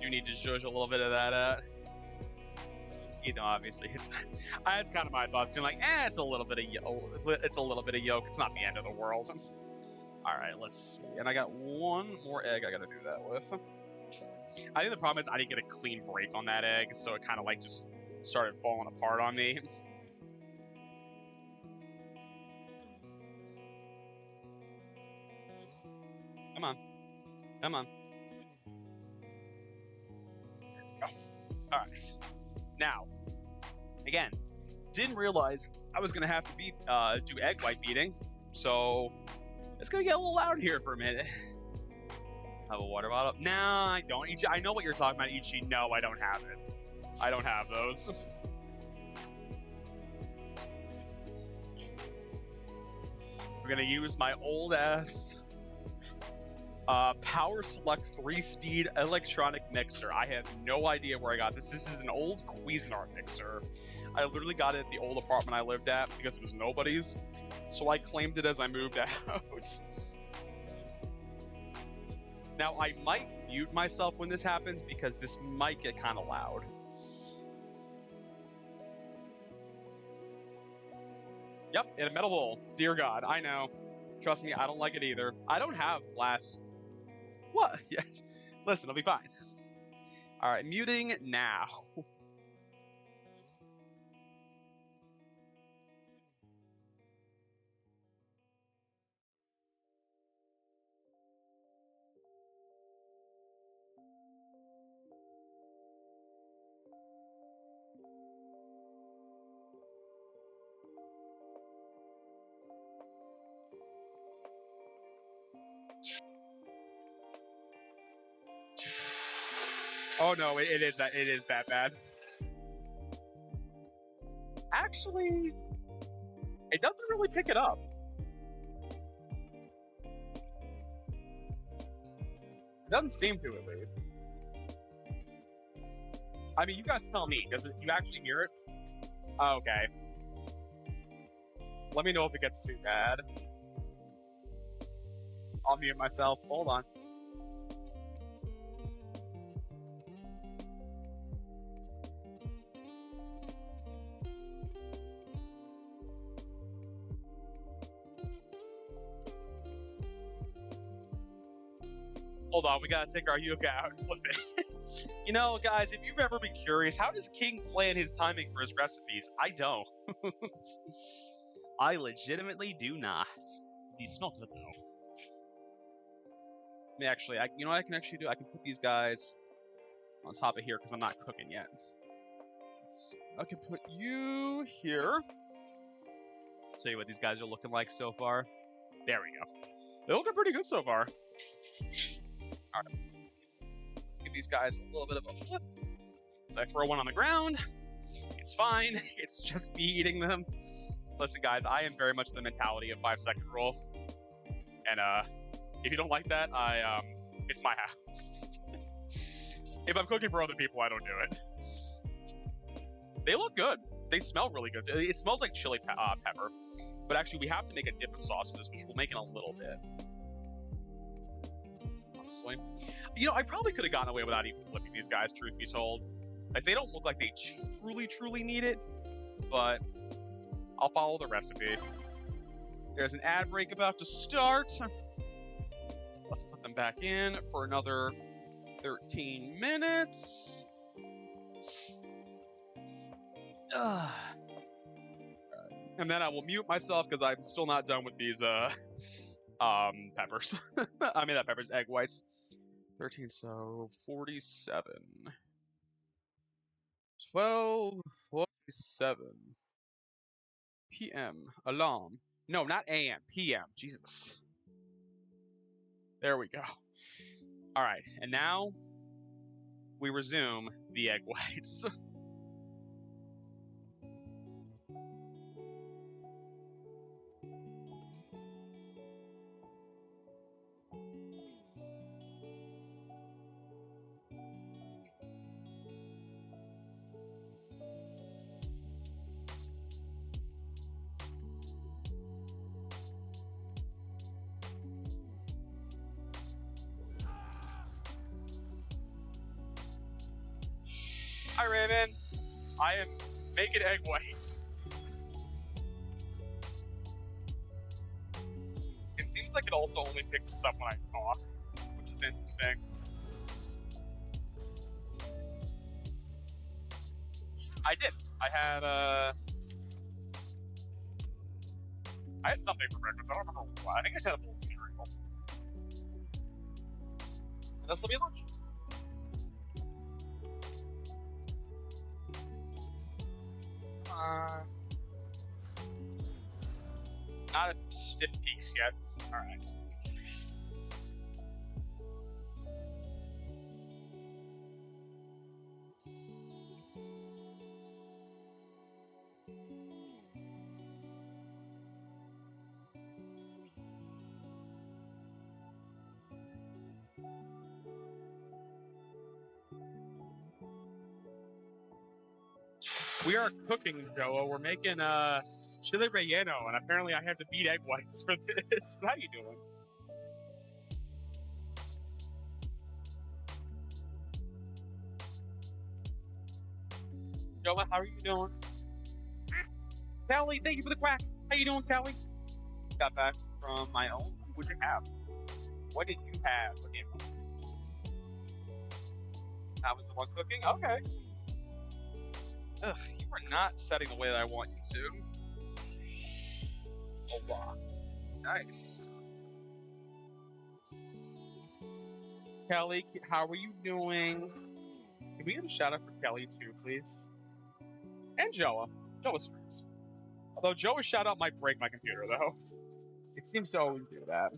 You need to judge a little bit of that. You know, obviously, I had kind of my thoughts, being like, it's a little bit of it's a little bit of yolk. It's not the end of the world. All right, let's see. And I got one more egg I got to do that with. I think the problem is I didn't get a clean break on that egg, so it kind of like just started falling apart on me. Come on. Come on. Oh. All right. Now, again, didn't realize I was going to have to do egg white beating, so it's going to get a little loud here for a minute. Have a water bottle? Nah, I don't. I know what you're talking about, Ichi. No, I don't have it. I don't have those. We're going to use my old ass Power Select 3-speed electronic mixer. I have no idea where I got this. This is an old Cuisinart mixer. I literally got it at the old apartment I lived at because it was nobody's. So I claimed it as I moved out. Now, I might mute myself when this happens because this might get kind of loud. Yep, in a metal bowl. Dear God, I know. Trust me, I don't like it either. I don't have glass. What? Yes. Listen, I'll be fine. All right, muting now. Oh no, it is that bad. Actually, it doesn't really pick it up. It doesn't seem to, at least. I mean, you guys tell me. Do you actually hear it? Oh, okay. Let me know if it gets too bad. I'll mute myself. Hold on. Hold on, we gotta take our Yuca out and flip it. You know, guys, if you've ever been curious, how does King plan his timing for his recipes? I don't. I legitimately do not. These smell good, though. I mean, actually, you know what I can actually do? I can put these guys on top of here because I'm not cooking yet. I can put you here. Let's show you what these guys are looking like so far. There we go. They're looking pretty good so far. All right. Let's give these guys a little bit of a flip. So I throw one on the ground. It's fine. It's just me eating them. Listen, guys, I am very much the mentality of 5-second rule. And if you don't like that, it's my house. If I'm cooking for other people, I don't do it. They look good. They smell really good. It smells like chili pepper. But actually, we have to make a different sauce for this, which we'll make in a little bit. Honestly. You know, I probably could have gotten away without even flipping these guys, truth be told. Like, they don't look like they truly need it, but I'll follow the recipe. There's an ad break about to start. Let's put them back in for another 13 minutes. And then I will mute myself because I'm still not done with these peppers. I mean, not peppers, egg whites. 13, so 47. 12:47 p.m. Alarm. No, not a.m. p.m. Jesus. There we go. All right, and now we resume the egg whites. Hi, Raven. I am making egg whites. It seems like it also only picks this up when I talk, which is interesting. I did. I had something for breakfast. I don't remember what. I think I just had a bowl of cereal. And this will be lunch. Not a stiff piece yet. All right. We are cooking, Joa. We're making Chile Relleno, and apparently I have to beat egg whites for this. How you doing? Joa, how are you doing? Kelly, thank you for the quack. How you doing, Kelly? Got back from my own. What did you have? What did you have? Okay. I was the one cooking? Okay. Ugh, you are not setting the way that I want you to. Oh, wow. Nice. Kelly, how are you doing? Can we get a shout out for Kelly too, please? And Joa. Joa streams. Although Joa's shout out might break my computer, though. It seems to always do that.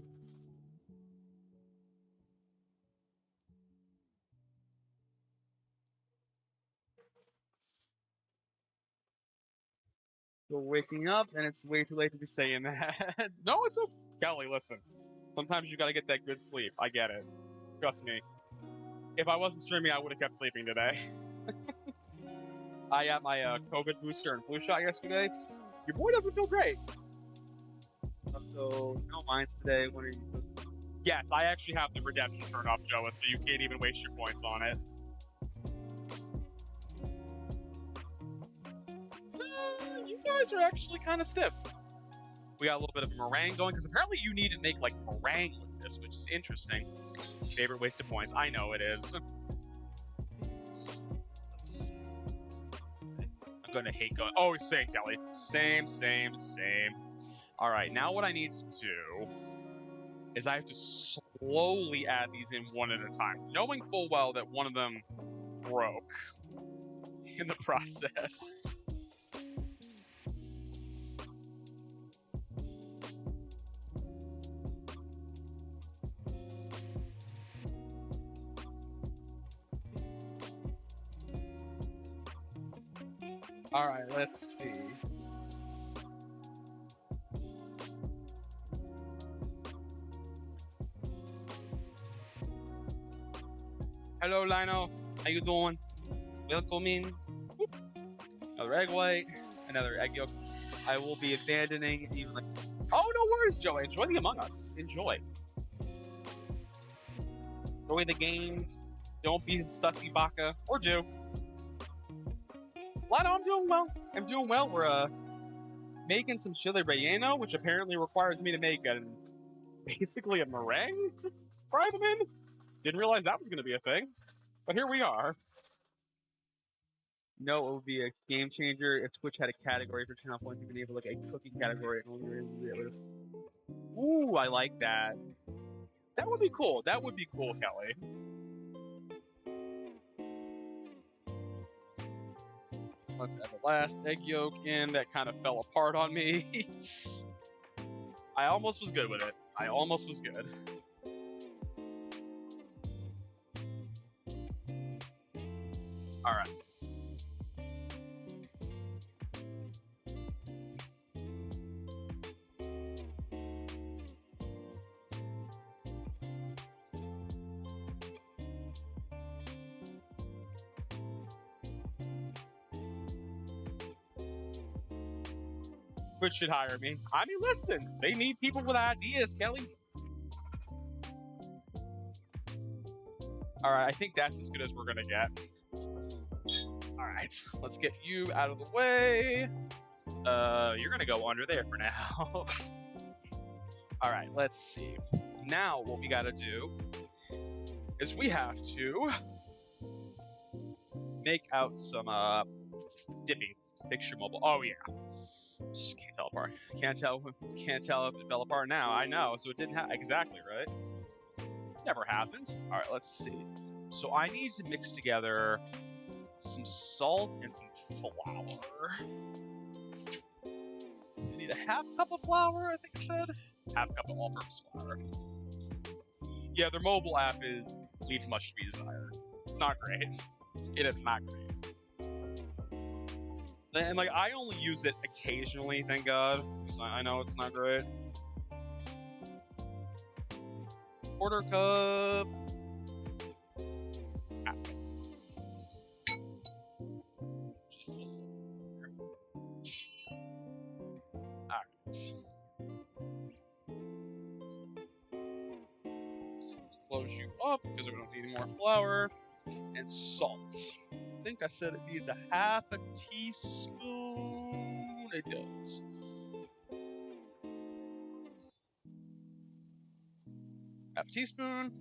We're waking up, and it's way too late to be saying that. No, it's okay. Kelly, listen. Sometimes you gotta get that good sleep. I get it. Trust me. If I wasn't streaming, I would have kept sleeping today. I got my COVID booster and flu shot yesterday. Your boy doesn't feel great. So, no minds today. What are you? Yes, I actually have the redemption turned off, Joa, so you can't even waste your points on it. You guys are actually kind of stiff. We got a little bit of meringue going, because apparently you need to make, like, meringue with this, which is interesting. Favorite wasted points. I know it is. Let's see. I'm going to hate going... Oh, same, Kelly. Same. All right, now what I need to do is I have to slowly add these in one at a time, knowing full well that one of them broke in the process. All right, let's see. Hello, Lino. How you doing? Welcome in. Whoop. Another egg white, another egg yolk. I will be abandoning even like... Oh, no worries, Joey. Enjoy the Among Us. Enjoy. Enjoy the games. Don't be sussy baka. Or do. Lino, I'm doing well. We're making some chile relleno, which apparently requires me to make basically a meringue to fry them in. Didn't realize that was going to be a thing, but here we are. No, it would be a game changer if Twitch had a category for channel points. You'd be able to like a cooking category. Ooh, I like that. That would be cool. That would be cool, Kelly. Let's add the last egg yolk in. That kind of fell apart on me. I almost was good with it. I almost was good. All right. Twitch should hire me. I mean, listen, they need people with ideas, Kelly. All right, I think that's as good as we're gonna get. right, let's get you out of the way. You're gonna go under there for now. All right, let's see. Now what we gotta do is we have to make out some dipping picture mobile. Oh yeah, just can't tell apart. Can't tell if it fell apart now. I know, so it didn't happen exactly, right? Never happened. All right, let's see. So I need to mix together some salt and some flour. So we need a half cup of flour, I think it said. Half cup of all-purpose flour. Yeah, their mobile app leaves much to be desired. It's not great. It is not great. And like, I only use it occasionally, thank God. I know it's not great. Quarter cup. Half cup. Alright. Let's close you up because we don't need any more flour. And salt. I think I said it needs a half a teaspoon. It does. Half a teaspoon.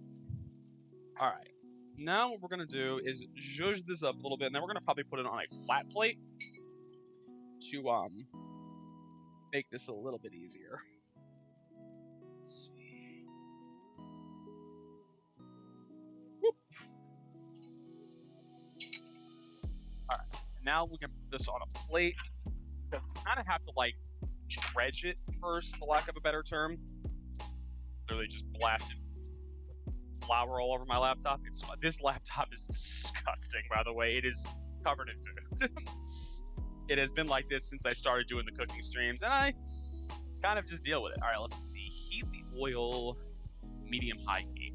All right. Now what we're gonna do is zhuzh this up a little bit, and then we're gonna probably put it on a flat plate to make this a little bit easier. Let's see. Whoop. All right. Now we can put this on a plate. You kind of have to like dredge it first, for lack of a better term. Literally just blasted flour all over my laptop. This laptop is disgusting, by the way. It is covered in food. It has been like this since I started doing the cooking streams, and I kind of just deal with it. All right, let's see. Heat the oil, medium-high heat.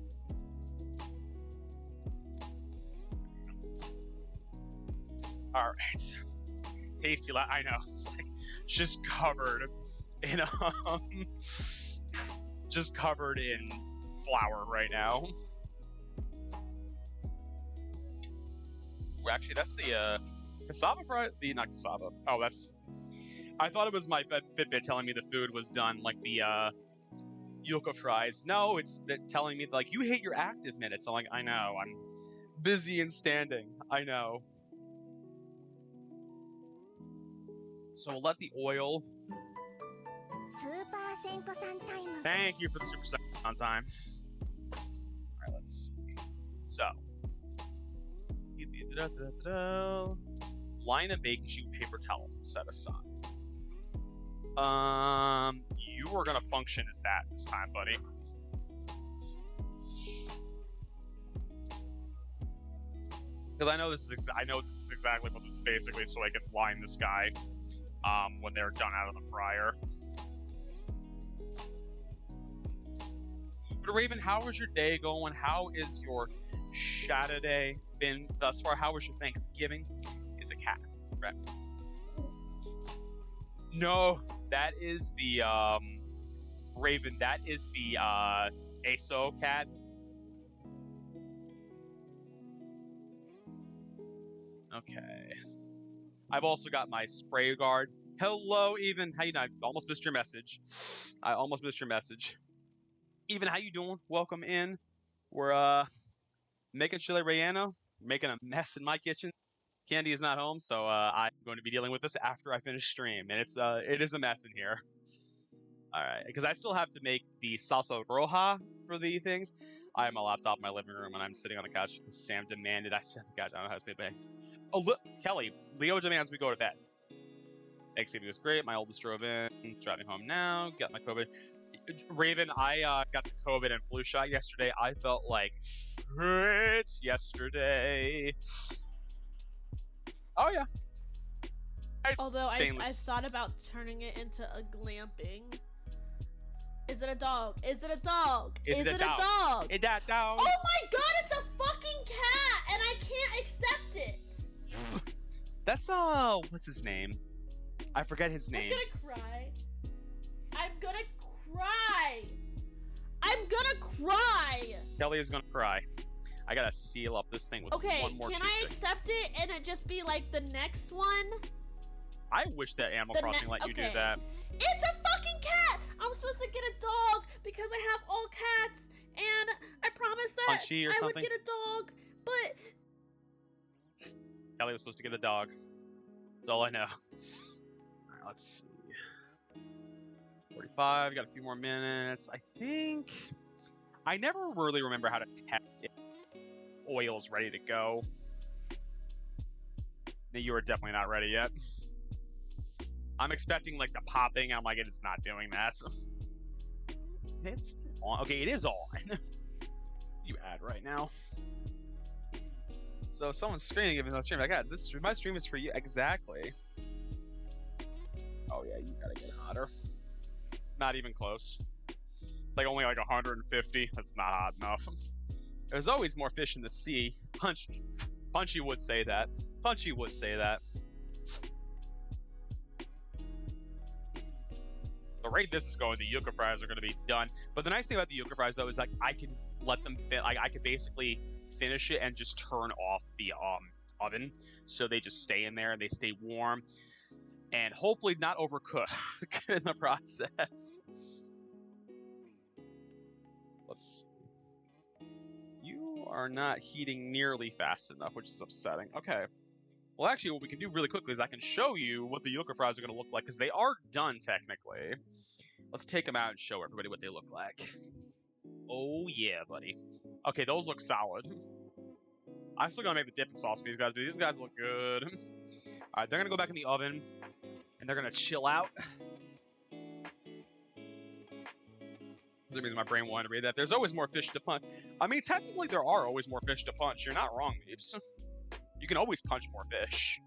All right. Tasty. I know. It's like just covered in just covered in flour right now. Well, actually, that's the cassava fry. Not cassava. Oh, that's. I thought it was my Fitbit telling me the food was done, like the Yuca fries. No, it's telling me like you hit your active minutes. I'm like, I know. I'm busy and standing. I know. So we'll let the oil. Thank you for the super on time. Alright, let's see. So. Line of baking sheet paper towels set aside. You are gonna function as that this time, buddy. Because I know this is exactly what this is basically, so I can line this guy when they're done out of the fryer. But Raven, how is your day going? How is your Saturday been thus far? How was your Thanksgiving? Is a cat, right? No, that is the Raven. That is the ASO cat. Okay. I've also got my spray guard. Hello, Even. How you doing? I almost missed your message. Even, how you doing? Welcome in. We're making Chile Relleno, making a mess in my kitchen. Candy is not home, so I'm going to be dealing with this after I finish stream, and it is a mess in here. All right, because I still have to make the salsa roja for the things. I have my laptop in my living room, and I'm sitting on the couch because Sam demanded I sit on the couch. I don't know how to pay bags. Oh, look, Kelly, Leo demands we go to bed. Thanksgiving was great. My oldest drove in, driving home now. Got my COVID. Raven, I got the COVID and flu shot yesterday. I felt like shit yesterday. Oh yeah. Although I thought about turning it into a glamping. Is it a dog? Is it a dog? Is it a dog? Is that dog? Oh my god, it's a fucking cat, and I can't accept it. That's what's his name? I forget his name. I'm gonna cry. I'm gonna cry. Kelly is gonna cry. I gotta seal up this thing with Okay, one more can toothpick. I accept it and it just be like the next one? I wish that Animal Crossing let you do that. It's a fucking cat! I'm supposed to get a dog because I have all cats, and I promised that Punchy or I something? would get a dog, but... Kelly was supposed to get a dog. That's all I know. Alright, let's see. 45, got a few more minutes. I think... I never really remember how to test if oil's ready to go. You are definitely not ready yet. I'm expecting like the popping. I'm like, it's not doing that. So. It's on. Okay, it is on. You ad right now. So if someone's screaming if it's on stream, like, God, this my stream is for you. Exactly. Oh yeah, you gotta get hotter. Not even close. It's like only like 150. That's not hot enough. There's always more fish in the sea. Punchy would say that. Punchy would say that. The rate this is going, the Yuca fries are going to be done. But the nice thing about the Yuca fries, though, is like I can let them I could basically finish it and just turn off the oven, so they just stay in there and they stay warm, and hopefully not overcook in the process. Let's see. You are not heating nearly fast enough, which is upsetting. Okay. Well, actually, what we can do really quickly is I can show you what the Yuca fries are going to look like, because they are done, technically. Let's take them out and show everybody what they look like. Oh, yeah, buddy. Okay, those look solid. I'm still going to make the dipping sauce for these guys, but these guys look good. All right, they're going to go back in the oven, and they're going to chill out. For some reason, my brain wanted to read that. There's always more fish to punch. I mean, technically, there are always more fish to punch. You're not wrong, Meeps. You can always punch more fish.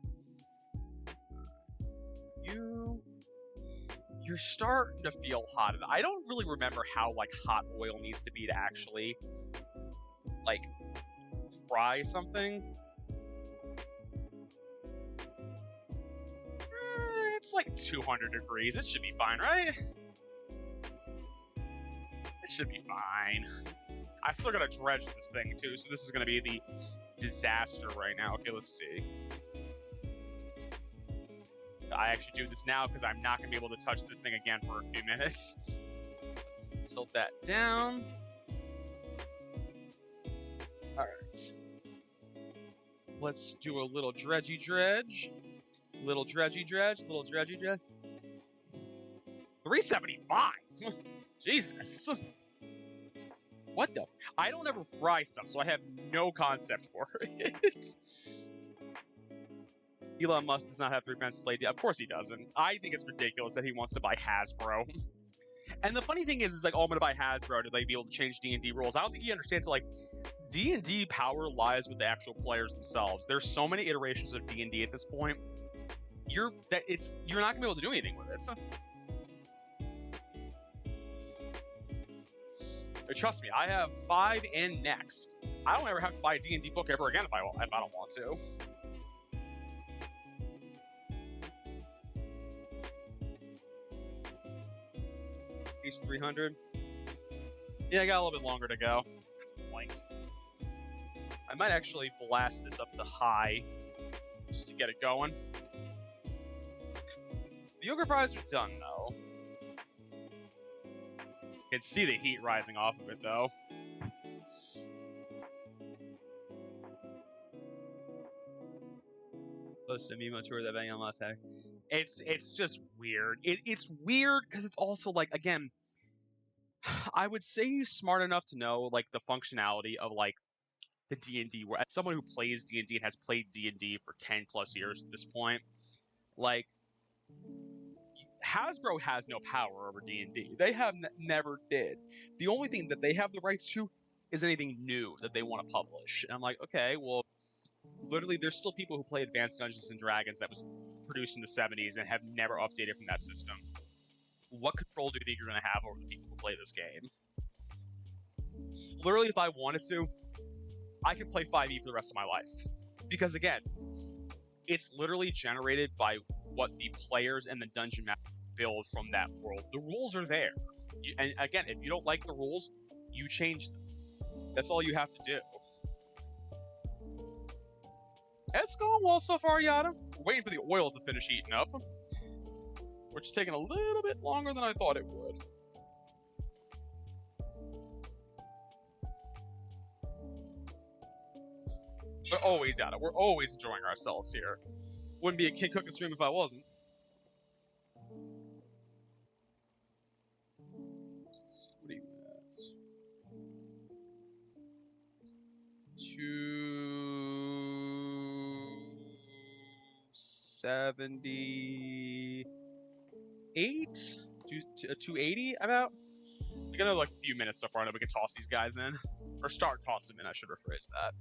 You're starting to feel hot. I don't really remember how like hot oil needs to be to actually like fry something. It's like 200 degrees. It should be fine, right? It should be fine. I still gotta dredge this thing too, so this is gonna be the disaster right now. Okay, let's see. I actually do this now because I'm not going to be able to touch this thing again for a few minutes. Let's tilt that down. Alright. Let's do a little dredgy dredge. Little dredgy dredge. Little dredgy dredge. 375! Jesus! What the? I don't ever fry stuff, so I have no concept for it. Elon Musk does not have 3 pence to play. Of course he doesn't. I think it's ridiculous that he wants to buy Hasbro. And the funny thing is like, oh, I'm going to buy Hasbro to like, be able to change D&D rules. I don't think he understands that, like, D&D power lies with the actual players themselves. There's so many iterations of D&D at this point. You're not going to be able to do anything with it. So. But trust me, I have 5 in next. I don't ever have to buy a D&D book ever again if I don't want to. Each 300. Yeah, I got a little bit longer to go. That's the point. I might actually blast this up to high just to get it going. The Yuca fries are done, though. You can see the heat rising off of it, though. Post a Mimo tour that Van last had. It's just weird. It's weird because it's also like, again, I would say he's smart enough to know like the functionality of like the D&D. Where as someone who plays D&D and has played D&D for 10 plus years at this point, like Hasbro has no power over D&D. They have never did. The only thing that they have the rights to is anything new that they want to publish. And I'm like, okay, well, literally, there's still people who play Advanced Dungeons & Dragons that was produced in the 70s and have never updated from that system. What control do you think you're going to have over the people who play this game? Literally, if I wanted to, I could play 5e for the rest of my life. Because, again, it's literally generated by what the players and the dungeon master build from that world. The rules are there. And, again, if you don't like the rules, you change them. That's all you have to do. It's going well so far, Yada. We're waiting for the oil to finish heating up, which is taking a little bit longer than I thought it would. But always, Yada, we're always enjoying ourselves here. Wouldn't be a King Cooking stream if I wasn't. Let's see, what are you at? 278? 280 about? We got like a few minutes so far that we can toss these guys in. Or start tossing them in, I should rephrase that.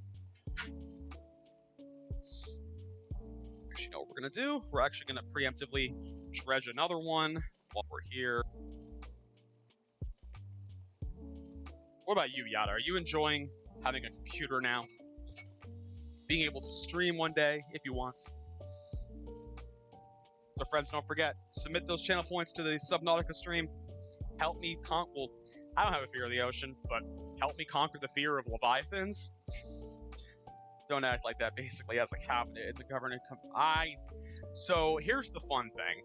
Actually, you know what we're gonna do? We're actually gonna preemptively dredge another one while we're here. What about you, Yada? Are you enjoying having a computer now? Being able to stream one day if you want. So friends, don't forget, submit those channel points to the Subnautica stream. Help me well, I don't have a fear of the ocean, but help me conquer the fear of leviathans. Don't act like that basically as a cabinet in the government. So here's the fun thing.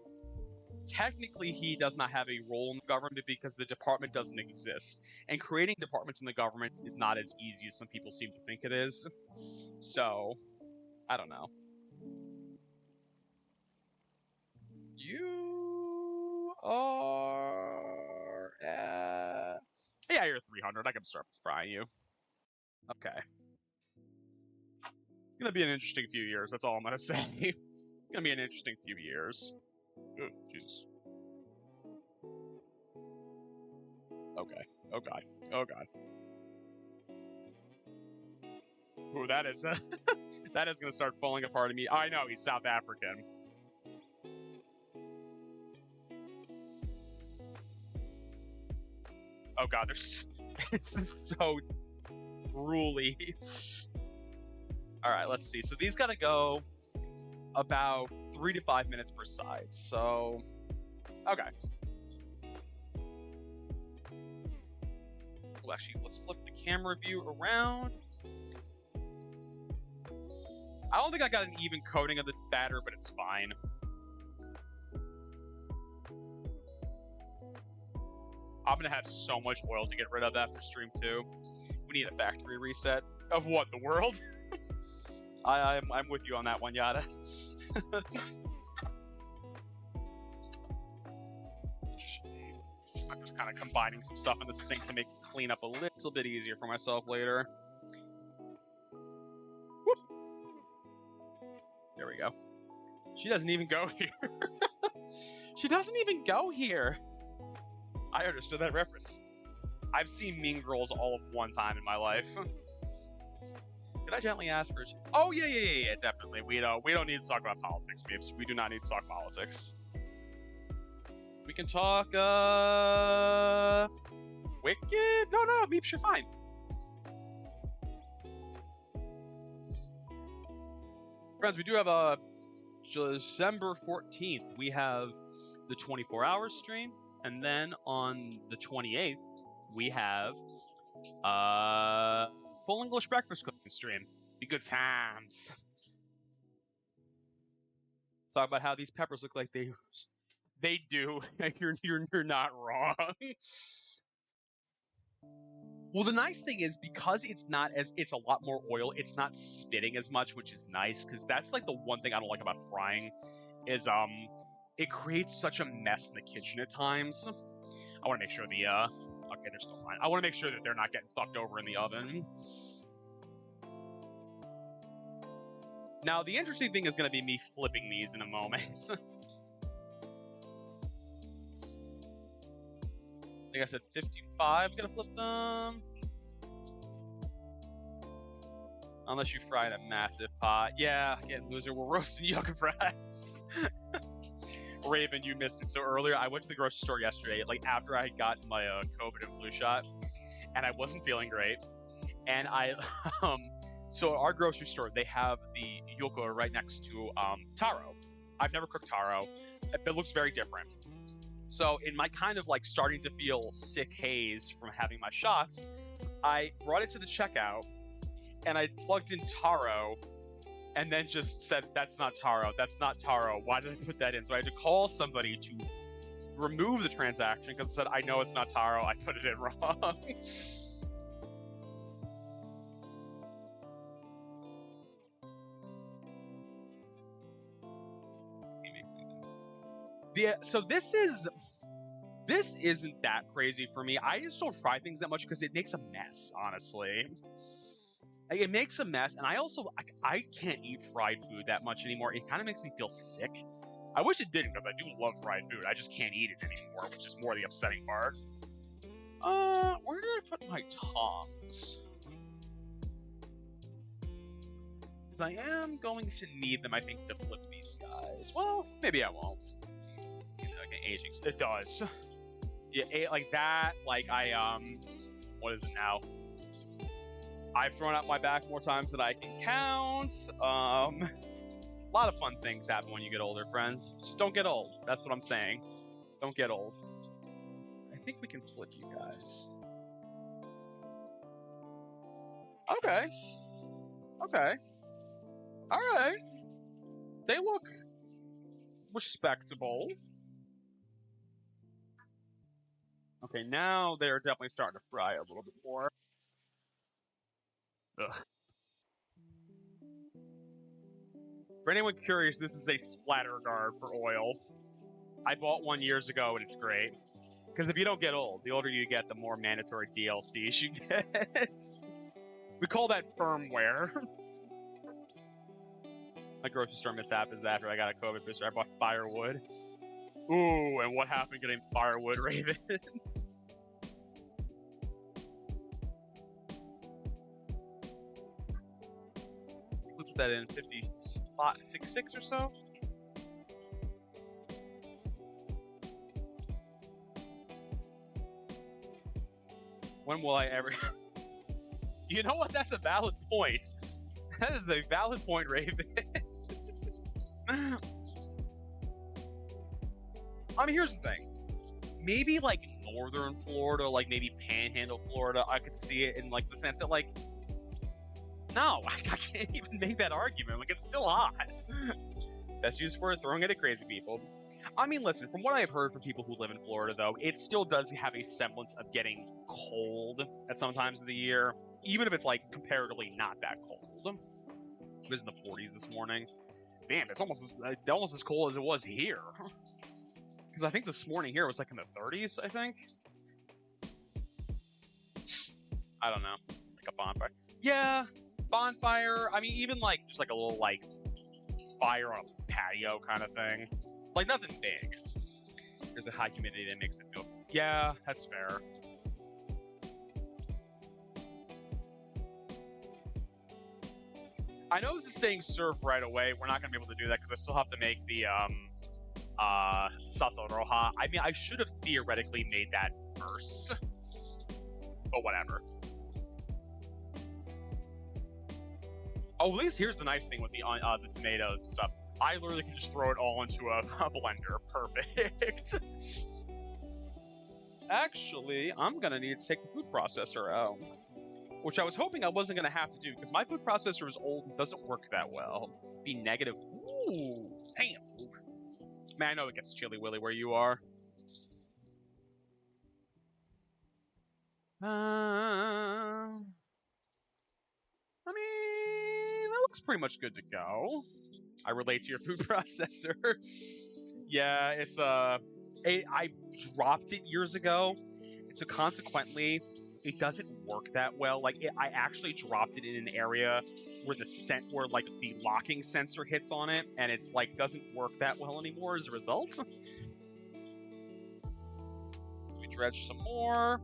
Technically, he does not have a role in the government because the department doesn't exist. And creating departments in the government is not as easy as some people seem to think it is. So, I don't know. You are at... Yeah, you're 300. I can start frying you. Okay. It's gonna be an interesting few years. That's all I'm gonna say. It's gonna be an interesting few years. Ooh, Jesus. Okay. Oh god. Oh god. Ooh, that is that is gonna start falling apart of me. I know he's South African. Oh god, this is so gruely. All right, let's see. So these gotta go about 3 to 5 minutes per side. So, okay. Well, actually, let's flip the camera view around. I don't think I got an even coating of the batter, but it's fine. I'm gonna have so much oil to get rid of after stream 2. We need a factory reset. Of what, the world? I'm with you on that one, Yada. I'm just kind of combining some stuff in the sink to make it clean up a little bit easier for myself later. Whoop. There we go. She doesn't even go here. She doesn't even go here. I understood that reference. I've seen Mean Girls all of one time in my life. Could I gently ask for? Oh yeah, definitely. We don't need to talk about politics, Meeps. We do not need to talk politics. We can talk. Wicked? No, Meeps, you're fine. Friends, we do have a December 14th. We have the 24-hour stream, and then on the 28th, we have full English breakfast cooking stream. Be good times. Talk about how these peppers look like they do. You're not wrong. Well, the nice thing is because it's a lot more oil. It's not spitting as much, which is nice because that's like the one thing I don't like about frying is it creates such a mess in the kitchen at times. I want to make sure the okay, they're still fine. I want to make sure that they're not getting fucked over in the oven. Now, the interesting thing is going to be me flipping these in a moment. I think I said 55. I'm going to flip them. Unless you fry in a massive pot. Yeah, again, loser, we're roasting yucca fries. Raven, you missed it. So earlier, I went to the grocery store yesterday, like after I had gotten my COVID and flu shot, and I wasn't feeling great. And I, so at our grocery store, they have the Yuca right next to taro. I've never cooked taro. It looks very different. So in my kind of like starting to feel sick haze from having my shots, I brought it to the checkout, and I plugged in taro, and then just said, that's not taro, that's not taro, why did I put that in? So I had to call somebody to remove the transaction because it said, I know it's not taro, I put it in wrong. Yeah, so this isn't that crazy for me. I just don't fry things that much because it makes a mess, honestly. It makes a mess, and I can't eat fried food that much anymore. It kind of makes me feel sick. I wish it didn't, because I do love fried food. I just can't eat it anymore, which is more the upsetting part. Where did I put my tongs? Because I am going to need them, I think, to flip these guys. Well, maybe I won't. Like an aging, it does. Yeah, like that. Like what is it now? I've thrown out my back more times than I can count. A lot of fun things happen when you get older, friends. Just don't get old. That's what I'm saying. Don't get old. I think we can flip you guys. Okay. Okay. All right. They look respectable. Okay, now they're definitely starting to fry a little bit more. Ugh. For anyone curious, this is a splatter guard for oil. I bought one years ago, and it's great. Because if you don't get old, the older you get, the more mandatory DLCs you get. We call that firmware. My grocery store mishap is after I got a COVID booster. I bought firewood. Ooh, and what happened getting firewood, Raven? Put that in 56 or so. When will I ever? You know what? That's a valid point. That is a valid point, Raven. I mean, here's the thing. Maybe like northern Florida, like maybe Panhandle, Florida, I could see it in like the sense that like, no, I can't even make that argument. Like, it's still hot. Best use for throwing it at crazy people. I mean, listen, from what I've heard from people who live in Florida, though, it still does have a semblance of getting cold at some times of the year, even if it's like comparatively not that cold. It was in the 40s this morning. Man, it's almost as cold as it was here. Because I think this morning here was like in the 30s, I think. I don't know. Like a bonfire. Yeah, bonfire. I mean, even like just like a little like fire on a patio kind of thing. Like nothing big. There's a high humidity that makes it feel. Yeah, that's fair. I know this is saying serve right away. We're not going to be able to do that because I still have to make the salsa roja. I mean, I should have theoretically made that first. But whatever. Oh, at least here's the nice thing with the tomatoes and stuff. I literally can just throw it all into a blender. Perfect. Actually, I'm going to need to take the food processor out. Which I was hoping I wasn't going to have to do, because my food processor is old and doesn't work that well. Be negative. Ooh, damn. Man, I know it gets chilly willy where you are. I mean, that looks pretty much good to go. I relate to your food processor. Yeah, it's I dropped it years ago, and so consequently, it doesn't work that well. Like, I actually dropped it in an area where where like the locking sensor hits on it, and it's like doesn't work that well anymore as a result. We dredge some more.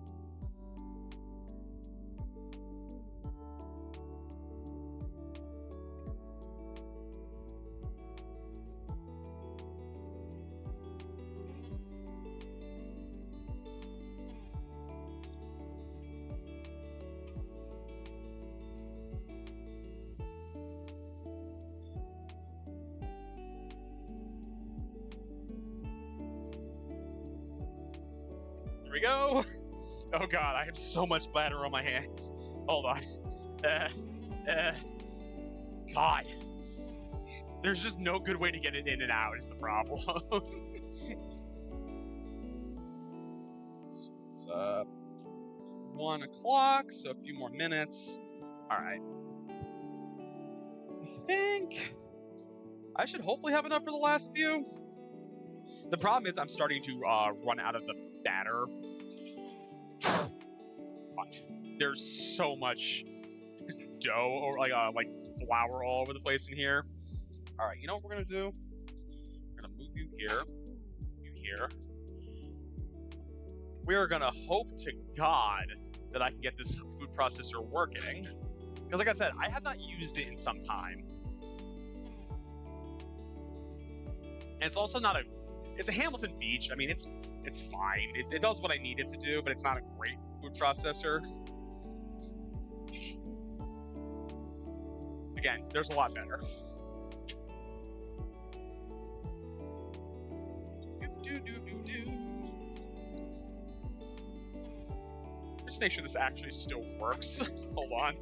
We go. Oh god, I have so much bladder on my hands. Hold on. God. There's just no good way to get it in and out is the problem. So it's 1 o'clock, so a few more minutes. All right. I think I should hopefully have enough for the last few. The problem is I'm starting to run out of the batter. There's so much dough or like flour all over the place in here. All right, you know what we're gonna do? We're gonna move you here, you here. We are gonna hope to God that I can get this food processor working, because like I said, I have not used it in some time, and it's also not it's a Hamilton Beach. I mean, it's fine. It does what I need it to do, but it's not a great food processor. Again, there's a lot better. Just make sure this actually still works. Hold on.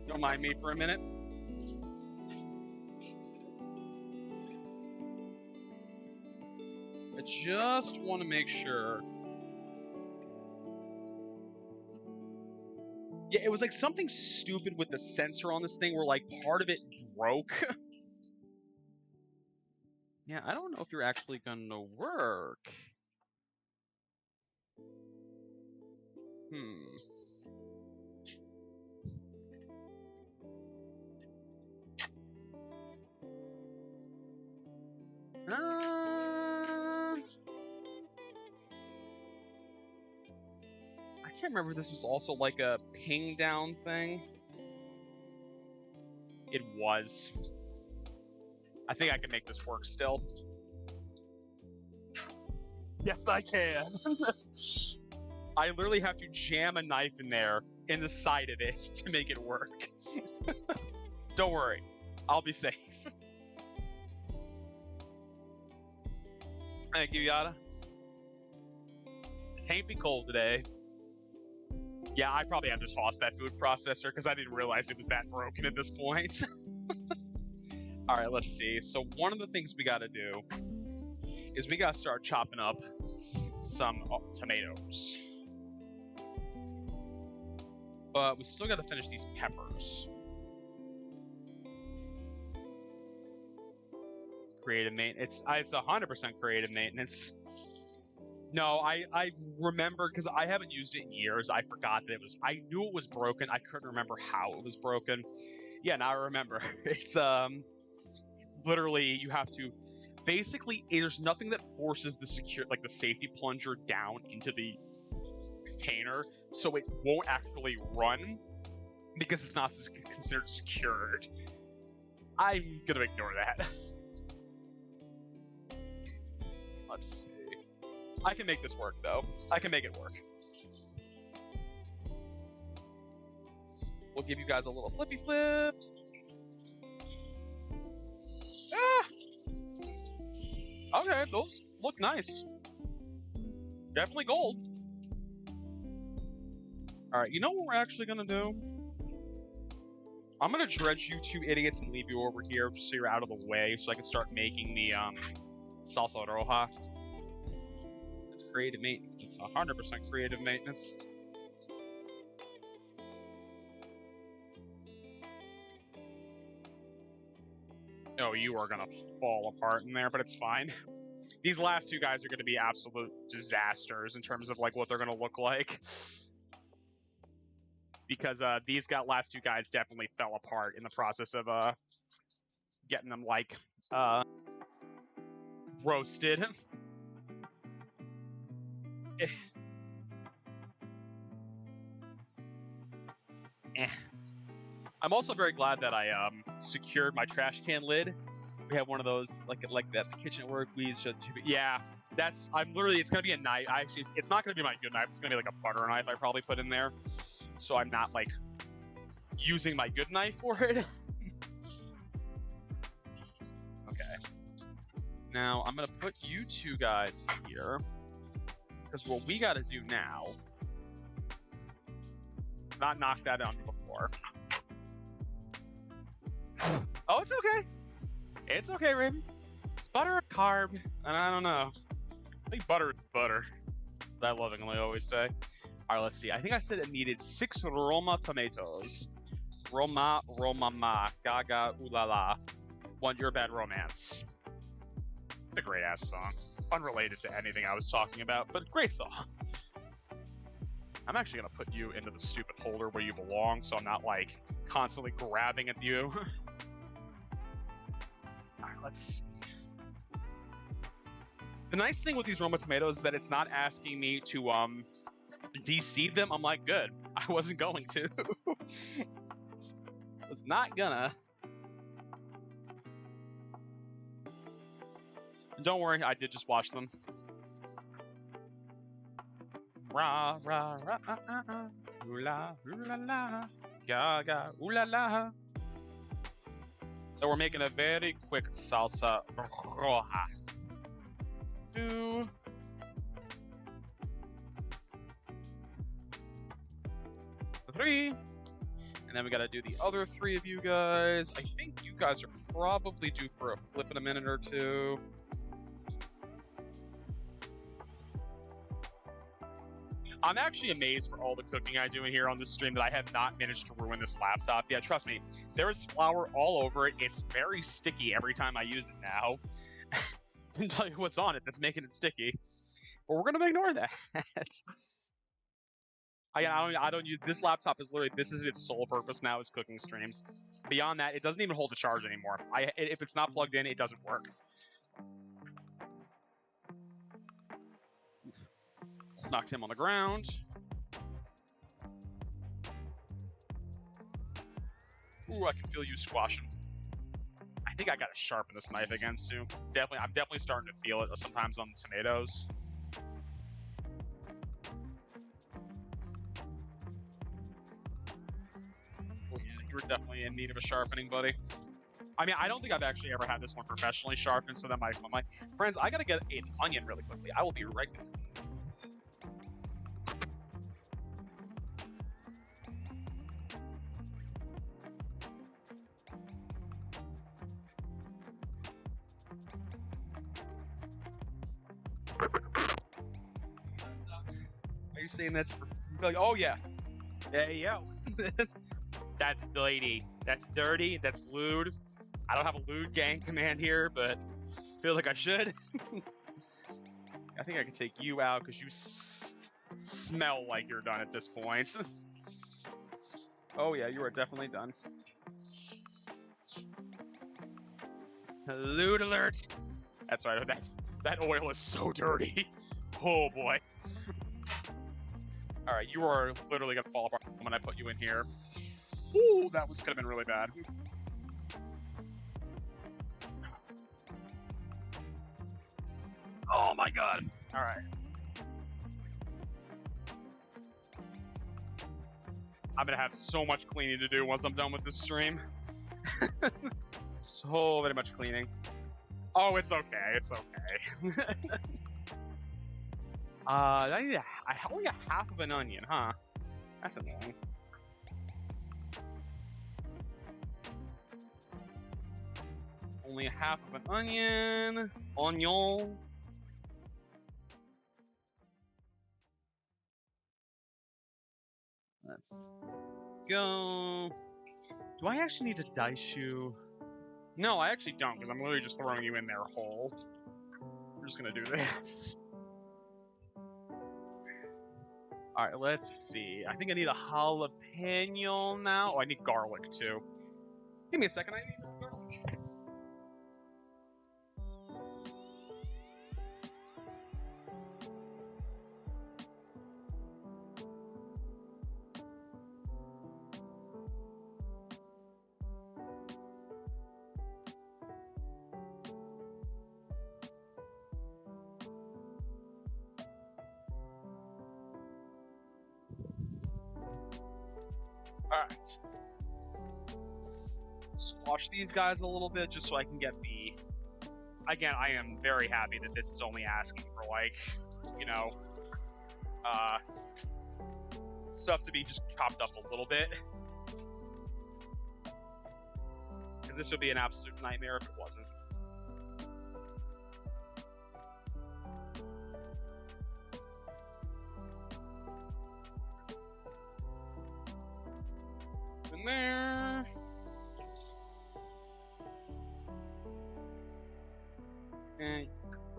Don't mind me for a minute. I just want to make sure. Yeah, it was like something stupid with the sensor on this thing where like part of it broke. Yeah, I don't know if you're actually gonna work. I can't remember if this was also like a ping down thing. It was. I think I can make this work still. Yes, I can. I literally have to jam a knife in there, in the side of it, to make it work. Don't worry. I'll be safe. Thank you, Yada. It ain't be cold today. Yeah, I probably have to toss that food processor because I didn't realize it was that broken at this point. All right, let's see. So one of the things we got to do is we got to start chopping up some tomatoes. But we still got to finish these peppers. Creative maintenance. It's 100% creative maintenance. No, I remember because I haven't used it in years. I forgot that it was. I knew it was broken. I couldn't remember how it was broken. Yeah, now I remember. It's literally you have to. Basically, there's nothing that forces the the safety plunger down into the container, so it won't actually run because it's not considered secured. I'm gonna ignore that. Let's see. I can make this work, though. I can make it work. We'll give you guys a little flippy flip. Ah! Okay, those look nice. Definitely gold. Alright, you know what we're actually gonna do? I'm gonna dredge you two idiots and leave you over here just so you're out of the way so I can start making the salsa roja. It's creative maintenance. It's 100% creative maintenance. Oh, you are gonna fall apart in there, but it's fine. These last two guys are gonna be absolute disasters in terms of like what they're gonna look like. Because these last two guys definitely fell apart in the process of getting them like roasted. I'm also very glad that I secured my trash can lid. We have one of those like that the kitchen at work we use. Yeah, I'm literally. It's gonna be a knife. It's not gonna be my good knife. It's gonna be like a butter knife I probably put in there, so I'm not like using my good knife for it. Okay. Now I'm gonna put you two guys here because what we gotta do now. Not knock that on before. Oh, it's okay. It's okay, Raven. Is butter a carb? And I don't know. I think butter is butter, as I lovingly always say. All right, let's see. I think I said it needed 6 Roma tomatoes. Roma, ma, gaga, ooh la la. Want Your Bad Romance. It's a great ass song. Unrelated to anything I was talking about, but great song. I'm actually gonna put you into the stupid holder where you belong, so I'm not like constantly grabbing at you. All right, let's see. The nice thing with these Roma tomatoes is that it's not asking me to de-seed them. I'm like, good. I wasn't going to. Was not gonna. Don't worry, I did just wash them. Rah, rah, rah, ooh la, ga, ga, ooh la la. So we're making a very quick salsa roja. 2. 3. And then we gotta do the other 3 of you guys. I think you guys are probably due for a flip in a minute or 2. I'm actually amazed for all the cooking I do in here on this stream that I have not managed to ruin this laptop. Yeah, trust me, there is flour all over it. It's very sticky every time I use it now. I can tell you what's on it that's making it sticky. But we're gonna ignore that. Again, I don't use this laptop. Is literally, this is its sole purpose now, is cooking streams. Beyond that, it doesn't even hold a charge anymore. If it's not plugged in, it doesn't work. Just knocked him on the ground. Ooh, I can feel you squashing. I think I gotta sharpen this knife again soon. I'm definitely starting to feel it sometimes on the tomatoes. Oh yeah, you were definitely in need of a sharpening, buddy. I mean, I don't think I've actually ever had this one professionally sharpened, so that might come. My friends, I gotta get an onion really quickly. I will be right back. Are you saying that's for, like, oh yeah, hey yo, that's dirty, that's dirty, that's lewd. I don't have a lewd gang command here, but I feel like I should. I think I can take you out because you smell like you're done at this point. Oh yeah, you are definitely done. Lewd alert. That's right, that oil is so dirty. Oh boy. All right, you are literally gonna fall apart when I put you in here. Ooh, that could have been really bad. Oh my god. All right. I'm gonna have so much cleaning to do once I'm done with this stream. So very much cleaning. Oh, it's okay. It's okay. I need only got half of an onion, huh? That's annoying. Only half of an onion. Onion. Let's go. Do I actually need to dice you? No, I actually don't, because I'm literally just throwing you in there whole. We're just gonna do this. Alright, let's see. I think I need a jalapeno now. Oh, I need garlic, too. Give me a second, I need garlic. Alright. Squash these guys a little bit just so I can get the... Again, I am very happy that this is only asking for, like, you know, stuff to be just chopped up a little bit. Because this would be an absolute nightmare if it wasn't. there. And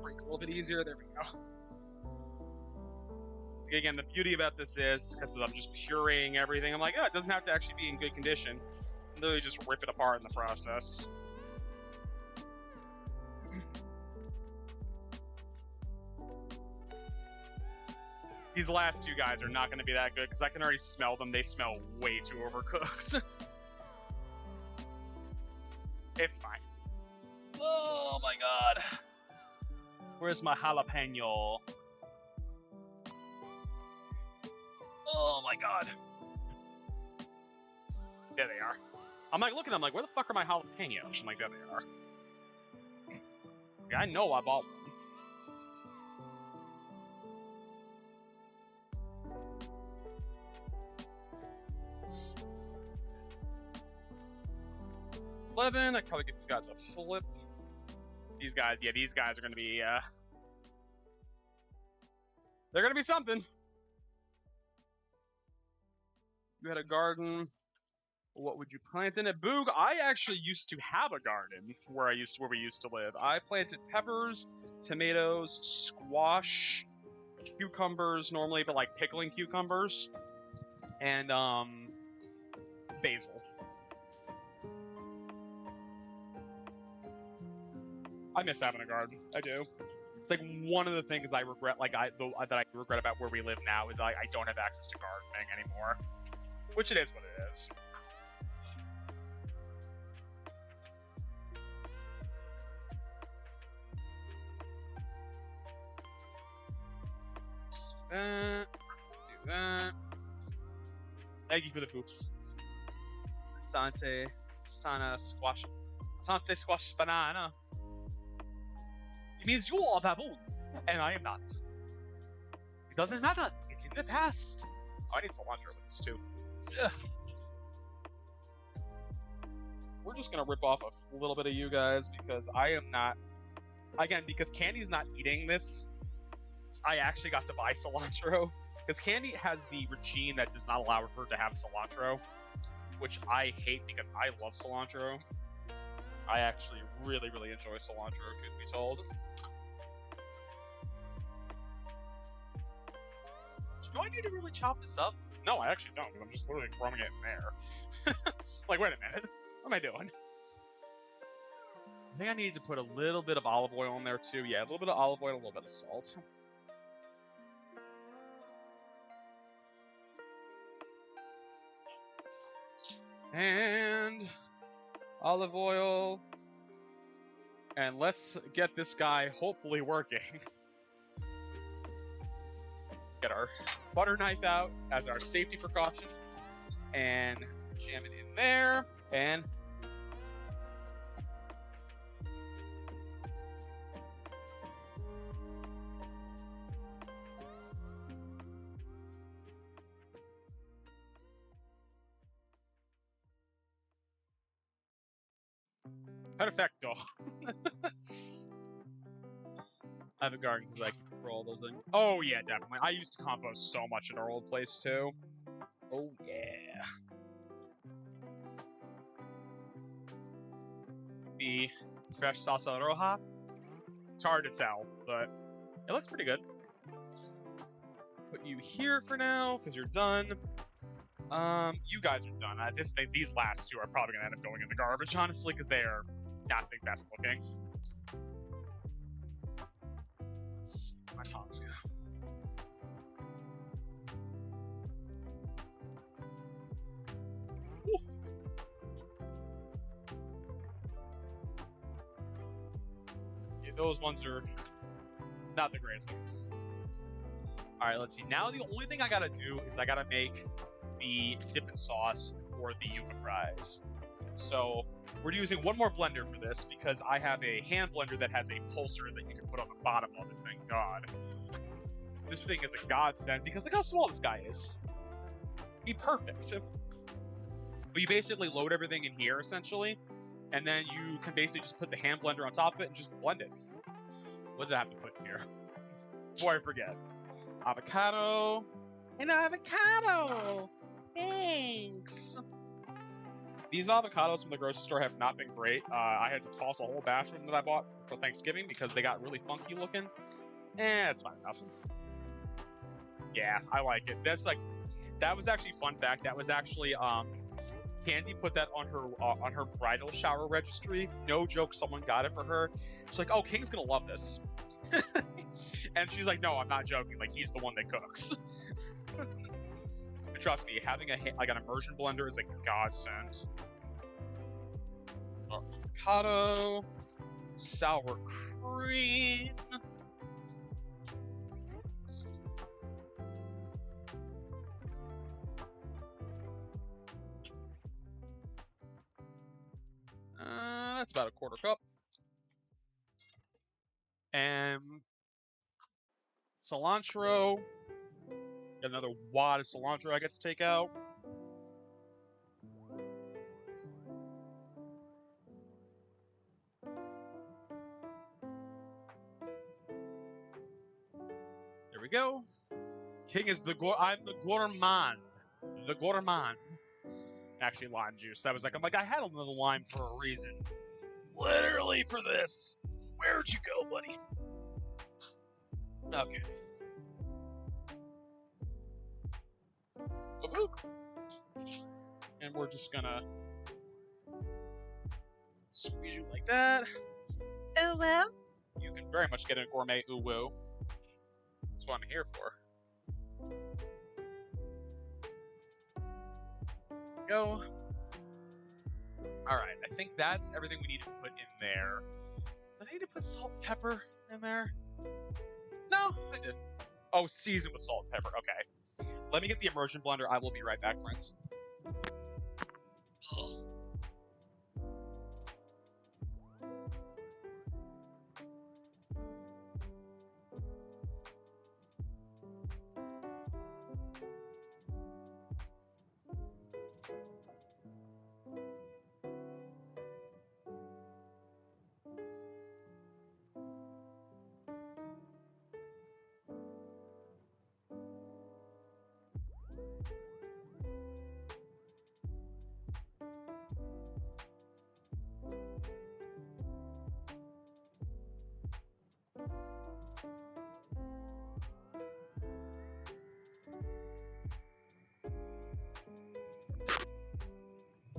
break a little bit easier. There we go. Again, the beauty about this is, because I'm just pureeing everything, I'm like, oh, it doesn't have to actually be in good condition. Literally just rip it apart in the process. These last two guys are not going to be that good, because I can already smell them. They smell way too overcooked. It's fine. Oh my god. Where's my jalapeno? Oh my god. There they are. I'm like looking, I'm like, where the fuck are my jalapenos? I'm like, there they are. Yeah, I know I bought one. I could probably give these guys a flip. These guys, yeah, these guys are gonna be, they're gonna be something. You had a garden. What would you plant in it? Boog, I actually used to have a garden where we used to live. I planted peppers, tomatoes, squash, cucumbers normally, but like pickling cucumbers, and basil. I miss having a garden. I do. It's like one of the things I regret, that I regret about where we live now is I don't have access to gardening anymore, which it is what it is. Do that. Thank you for the poops. Sante squash banana. It means you are a baboon, and I am not. It doesn't matter. It's in the past. Oh, I need cilantro with this too. Ugh. We're just gonna rip off a little bit of you guys because I am not. Again, because Candy's not eating this, I actually got to buy cilantro. Because Candy has the regime that does not allow her to have cilantro, which I hate because I love cilantro. I actually really, really enjoy cilantro, truth be told. Do I need to really chop this up? No, I actually don't, because I'm just literally throwing it in there. Like, wait a minute. What am I doing? I think I need to put a little bit of olive oil in there, too. Yeah, a little bit of olive oil, a little bit of salt. And olive oil. And let's get this guy hopefully working. Let's get our butter knife out as our safety precaution. And jam it in there. And perfecto. I have a garden because I can throw all those in. Oh yeah, definitely. I used to compost so much at our old place too. Oh yeah. The fresh salsa roja. It's hard to tell, but it looks pretty good. Put you here for now because you're done. You guys are done. These last two are probably gonna end up going in the garbage, honestly, because they are not the best looking. Let's see where my tongs go. Woo. Yeah, those ones are not the greatest. All right, let's see. Now the only thing I gotta do is I gotta make the dipping sauce for the Yuca fries. So we're using one more blender for this because I have a hand blender that has a pulser that you can put on the bottom of it, thank God. This thing is a godsend because look how small this guy is. Be perfect. But you basically load everything in here, essentially, and then you can basically just put the hand blender on top of it and just blend it. What did I have to put in here? Before I forget. Avocado. An avocado! Thanks! These avocados from the grocery store have not been great. I had to toss a whole batch of them that I bought for Thanksgiving because they got really funky looking. It's fine enough. Yeah, I like it. That was actually fun fact. That was actually Candy put that on her bridal shower registry. No joke, someone got it for her. She's like, "Oh, King's gonna love this," and she's like, "No, I'm not joking. Like, he's the one that cooks." Trust me, having an immersion blender is a godsend. Avocado, sour cream. That's about a quarter cup. And cilantro. Got another wad of cilantro I get to take out. There we go. King is I'm the gourmand. The gourmand. Actually, lime juice. I'm like, I had another lime for a reason. Literally for this. Where'd you go, buddy? Okay. And we're just gonna squeeze you like that. Oh well. You can very much get a gourmet ooh woo. That's what I'm here for. Go. Alright, I think that's everything we need to put in there. Do I need to put salt and pepper in there? No, I didn't. Oh, season with salt and pepper. Okay. Let me get the immersion blender. I will be right back, friends.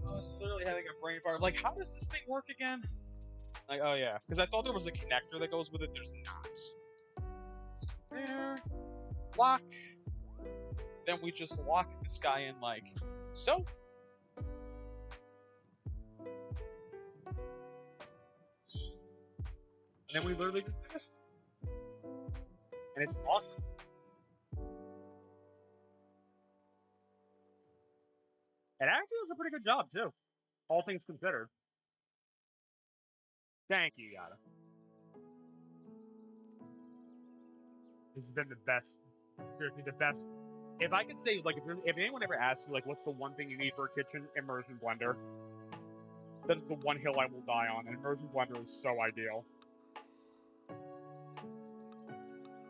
I was literally having a brain fart. Like, how does this thing work again? Like, oh yeah, because I thought there was a connector that goes with it. There's not. Let's go there. Lock. Then we just lock this guy in like so. And then we literally do this. And it's awesome. It actually does a pretty good job, too. All things considered. Thank you, Yada. This has been the best. Seriously, the best. If I could say, like, if anyone ever asks you, like, what's the one thing you need for a kitchen immersion blender, that's the one hill I will die on. An immersion blender is so ideal.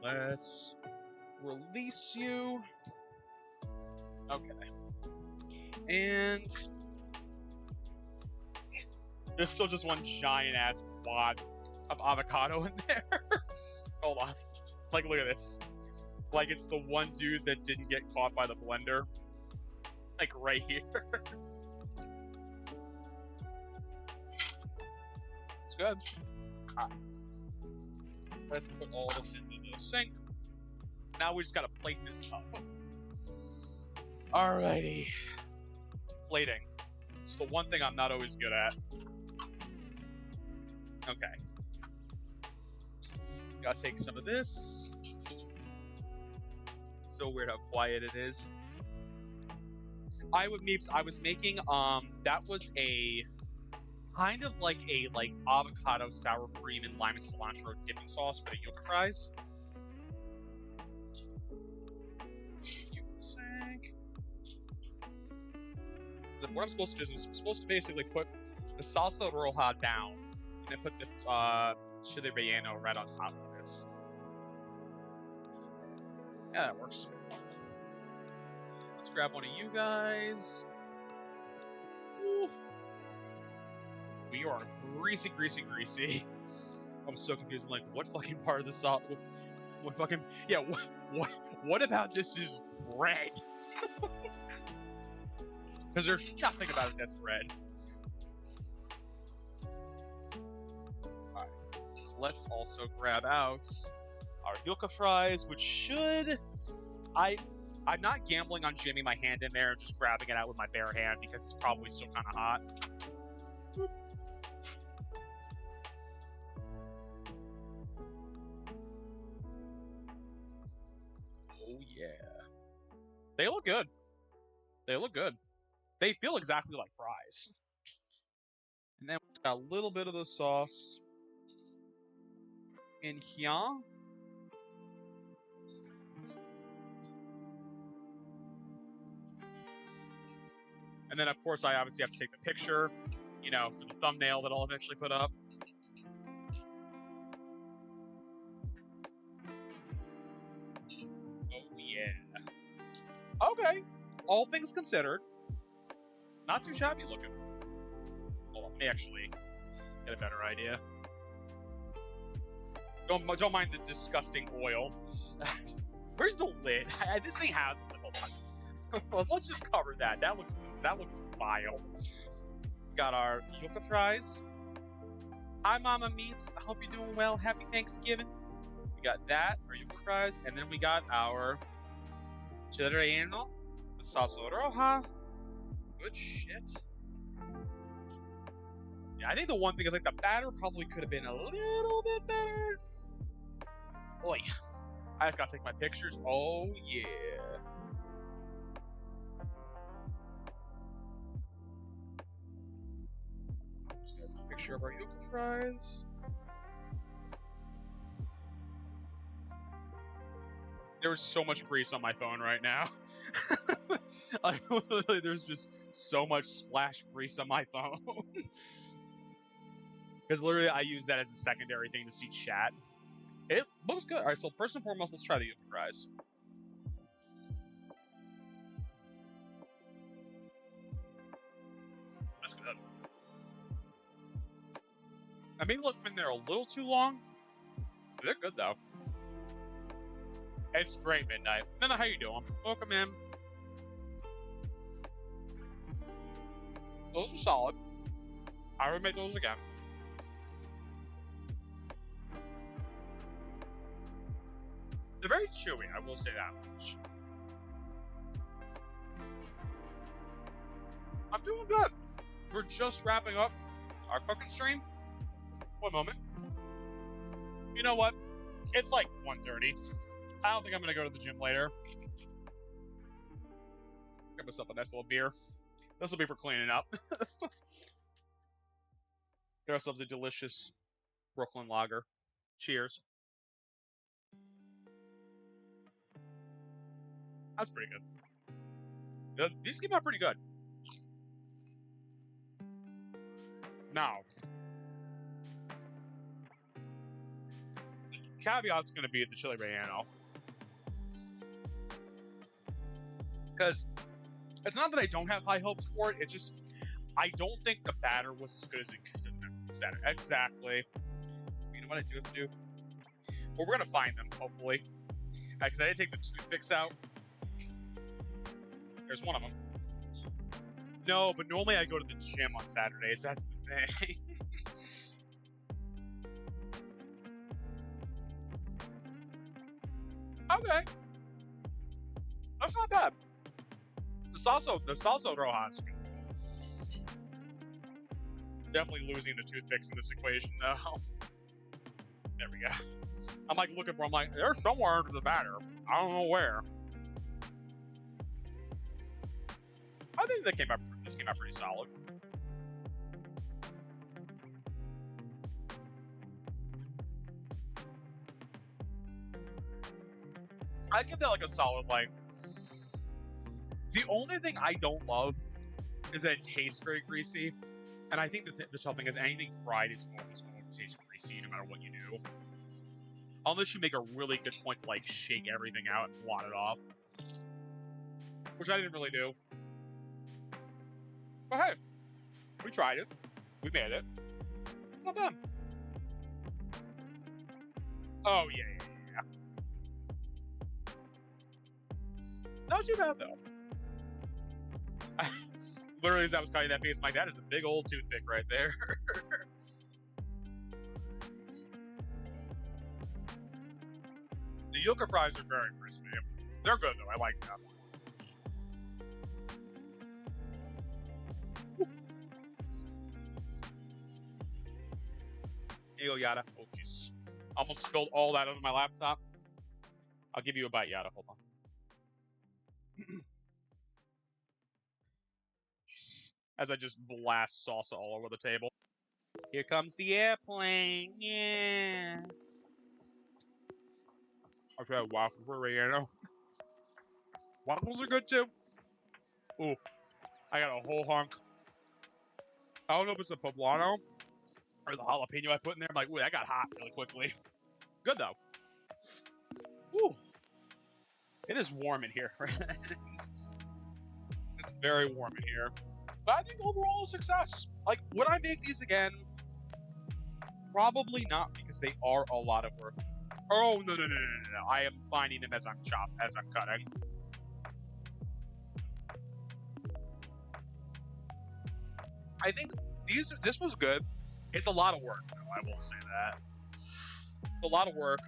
Let's release you. Okay. And there's still just one giant ass wad of avocado in there. Hold on. Like, look at this. Like, it's the one dude that didn't get caught by the blender. Like, right here. It's good. Let's put all this into the sink. Now we just gotta plate this up. Alrighty. Plating. It's the one thing I'm not always good at. Okay. Gotta take some of this. It's so weird how quiet it is. I was making that was a kind of like a avocado sour cream and lime and cilantro dipping sauce for the Yuca fries. So what I'm supposed to do is I'm supposed to basically put the salsa roja down and then put the Chile Relleno right on top of it. Yeah, that works. Let's grab one of you guys. Ooh. We are greasy, greasy, greasy. I'm so confused. I'm like, what fucking part of the sauce? What fucking... Yeah, what about this is red? Because there's nothing about it that's red. Alright. Let's also grab out our Yuca fries, which should... I'm not gambling on jamming my hand in there and just grabbing it out with my bare hand because it's probably still kind of hot. Oh, yeah. They look good. They look good. They feel exactly like fries. And then we've got a little bit of the sauce in here. And then, of course, I obviously have to take the picture, you know, for the thumbnail that I'll eventually put up. Oh, yeah. Okay. All things considered, not too shabby looking. Hold on, let me actually get a better idea. Don't mind the disgusting oil. Where's the lid? This thing has a lid. Hold on. Let's just cover that. That looks vile. We got our Yuca fries. Hi, Mama Meeps. I hope you're doing well. Happy Thanksgiving. We got that, our Yuca fries, and then we got our Chile Relleno, the salsa roja. Good shit. Yeah, I think the one thing is like the batter probably could have been a little bit better. Boy, I just gotta take my pictures. Oh yeah. Picture of our Yuca fries. There was so much grease on my phone right now. There's just so much splash grease on my phone. Because literally I use that as a secondary thing to see chat. It looks good. Alright, so first and foremost, let's try the Yuca fries. That's good. I maybe left them in there a little too long. They're good though. It's great, Midnight. No, how you doing? Welcome in. Those are solid. I would make those again. They're very chewy, I will say that much. I'm doing good. We're just wrapping up our cooking stream. One moment. You know what? It's like 1:30. I don't think I'm going to go to the gym later. Get myself a nice little beer. This will be for cleaning up. Get ourselves a delicious Brooklyn lager. Cheers. That's pretty good. These came out pretty good. Now, the caveat's going to be the Chile Relleno. Because it's not that I don't have high hopes for it, it's just I don't think the batter was as good as it could have been. Exactly. You know what I do have to do? Well, we're going to find them, hopefully. Because I didn't take the toothpicks out. There's one of them. No, but normally I go to the gym on Saturdays. That's the thing. Okay. That's not bad. The salsa rojas. Definitely losing the toothpicks in this equation, though. There we go. I'm like looking for. I'm like, they're somewhere under the batter. I don't know where. I think this came out pretty solid. I give that like a solid like. The only thing I don't love is that it tastes very greasy, and I think the tough thing is anything fried is always going to taste greasy no matter what you do, unless you make a really good point to like shake everything out and blot it off, which I didn't really do. But hey, we tried it. We made it. Not bad. Oh, yeah. Not too bad, though. Literally, as I was cutting that piece, my dad is a big old toothpick right there. The Yuca fries are very crispy. They're good, though. I like them. Here you go, Yada. Oh, jeez. Almost spilled all that over my laptop. I'll give you a bite, Yada. Hold on. As I just blast salsa all over the table. Here comes the airplane. Yeah. I've had waffles for Relleno. Waffles are good too. Ooh, I got a whole hunk. I don't know if it's the poblano or the jalapeno I put in there. I'm like, ooh, that got hot really quickly. Good though. Ooh, it is warm in here, friends. It's very warm in here. But I think overall a success. Like, would I make these again? Probably not, because they are a lot of work. Oh, no. I am finding them as I'm cutting. I think this was good. It's a lot of work, though, I will say that. It's a lot of work.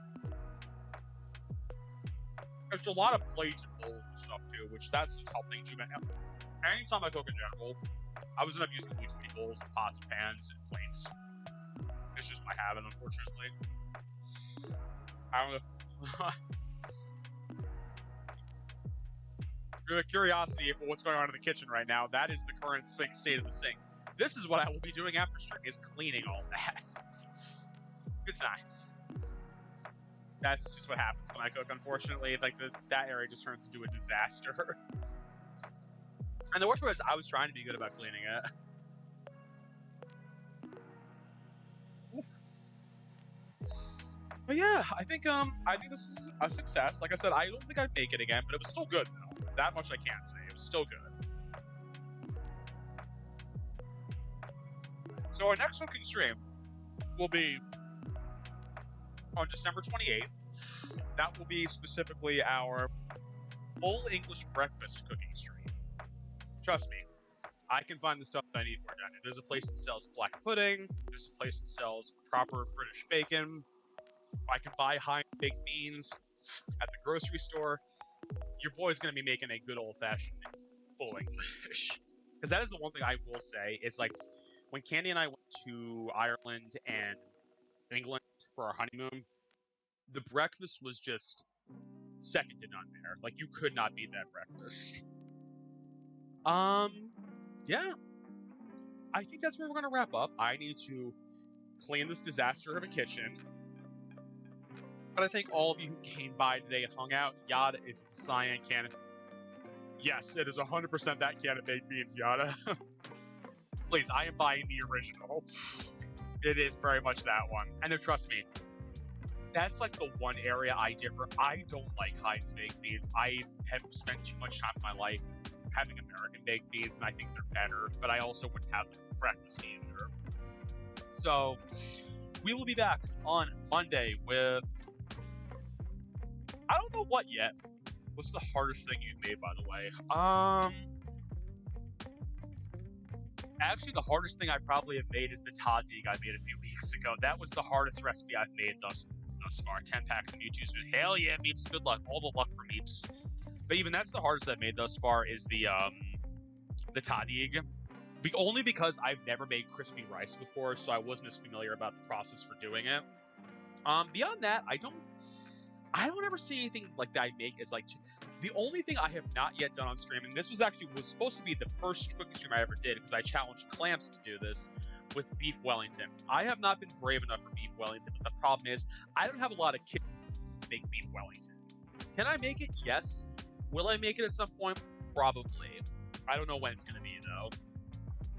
There's a lot of plates and bowls and stuff, too, which that's a tough thing to make. Anytime I cook in general, I was end up using at least 3 bowls, pots, pans, and plates. It's just my habit, unfortunately. I don't know. For the curiosity for what's going on in the kitchen right now, that is the current state of the sink. This is what I will be doing after stream, is cleaning all that. Good times. That's just what happens when I cook, unfortunately. Like, that area just turns into a disaster. And the worst part is, I was trying to be good about cleaning it. But yeah, I think this was a success. Like I said, I don't think I'd make it again, but it was still good, though. That much I can't say. It was still good. So our next cooking stream will be on December 28th. That will be specifically our full English breakfast cooking stream. Trust me, I can find the stuff that I need for it done. There's a place that sells black pudding. There's a place that sells proper British bacon. I can buy high baked beans at the grocery store. Your boy's going to be making a good old-fashioned full English. Because that is the one thing I will say. It's like, when Candy and I went to Ireland and England for our honeymoon, the breakfast was just second to none there. Like, you could not beat that breakfast. Yeah. I think that's where we're going to wrap up. I need to clean this disaster of a kitchen. But I thank all of you who came by today and hung out. Yada is the cyan can. Yes, it is 100% that can of baked beans, Yada. Please, I am buying the original. It is very much that one. And trust me, that's like the one area I differ. I don't like Heinz baked beans. I have spent too much time in my life having American baked beans, and I think they're better. But I also wouldn't have them for breakfast either. So, we will be back on Monday with... I don't know what yet. What's the hardest thing you've made, by the way? Actually, the hardest thing I probably have made is the tadig I made a few weeks ago. That was the hardest recipe I've made thus far. 10 packs of Mewtwo's. Hell yeah, Meeps. Good luck. All the luck for Meeps. But even that's the hardest I've made thus far is the tadig. Only because I've never made crispy rice before, so I wasn't as familiar about the process for doing it. Beyond that, I don't ever see anything like that I make as like... The only thing I have not yet done on stream, and this was supposed to be the first cooking stream I ever did, because I challenged Clamps to do this, was beef Wellington. I have not been brave enough for beef Wellington, but the problem is, I don't have a lot of kids to make beef Wellington. Can I make it? Yes. Will I make it at some point? Probably. I don't know when it's going to be, though.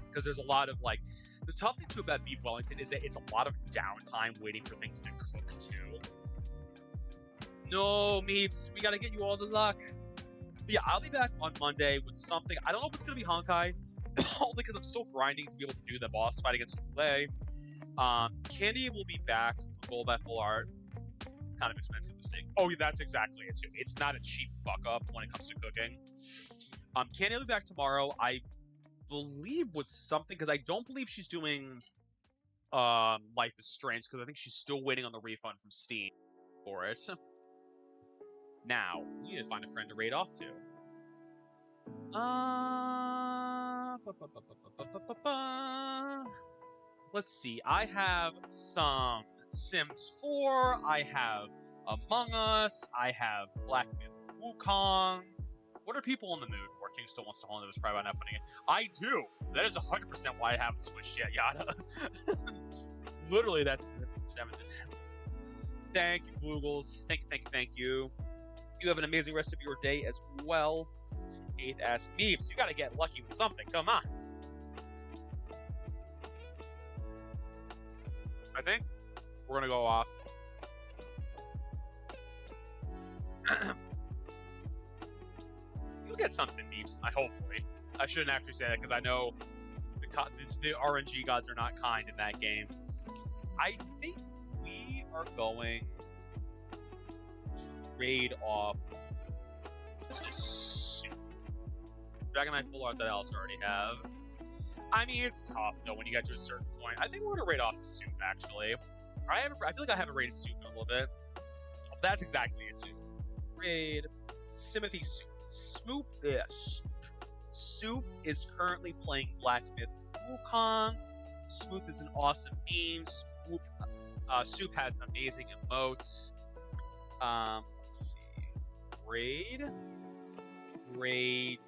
Because there's a lot of, like... The tough thing, too, about beef Wellington is that it's a lot of downtime waiting for things to cook, too. No, Meeps, we gotta get you all the luck. But yeah, I'll be back on Monday with something. I don't know if it's gonna be Honkai. only because I'm still grinding to be able to do the boss fight against Chile. Candy will be back with gold at full art. It's kind of expensive mistake. Oh, yeah, that's exactly it too. It's not a cheap fuck up when it comes to cooking. Candy will be back tomorrow. I believe with something, because I don't believe she's doing Life is Strange, because I think she's still waiting on the refund from Steam for it. Now, we need to find a friend to raid off to. Let's see. I have some Sims 4. I have Among Us. I have Black Myth Wukong. What are people in the mood for? King still wants to hold it. Was probably about not putting it. I do. That is 100% why I haven't switched yet. Yada. Literally, that's the 7th. Thank you, Boogles. Thank you. You have an amazing rest of your day as well. 8th asks Meeps, you gotta get lucky with something. Come on. I think we're gonna go off. You'll get something, Meeps. Hopefully. I shouldn't actually say that because I know the RNG gods are not kind in that game. I think we are going to raid off Soup. Dragon Knight full art that I also already have. I mean, it's tough though when you get to a certain point. I think we're gonna raid off to Soup actually. I feel like I haven't raided Soup in a little bit. Oh, that's exactly it. Soup. Raid Simothy Soup. Soup is currently playing Black Myth Wukong. Soup is an awesome meme. Soup has amazing emotes. Let's see. Raid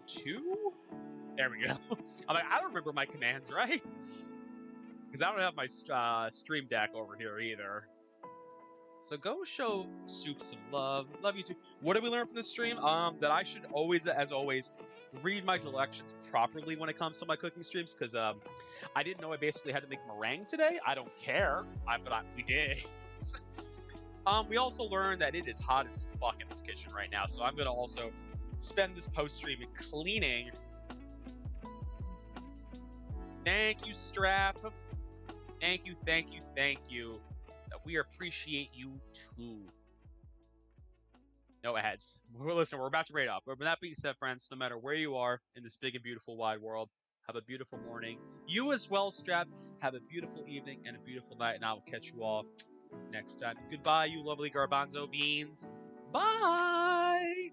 2? There we go. I'm like, I don't remember my commands, right? Because I don't have my stream deck over here either. So go show Soup some love. Love you too. What did we learn from this stream? That I should always, as always, read my directions properly when it comes to my cooking streams, because I didn't know I basically had to make meringue today. I don't care, but we did. We also learned that it is hot as fuck in this kitchen right now, so I'm gonna also spend this post stream cleaning. Thank you, Strap. Thank you. We appreciate you too. No ads. Listen, we're about to raid off. But with that being said, friends, no matter where you are in this big and beautiful wide world, have a beautiful morning. You as well, Strap. Have a beautiful evening and a beautiful night, and I will catch you all next time. Goodbye, you lovely garbanzo beans. Bye!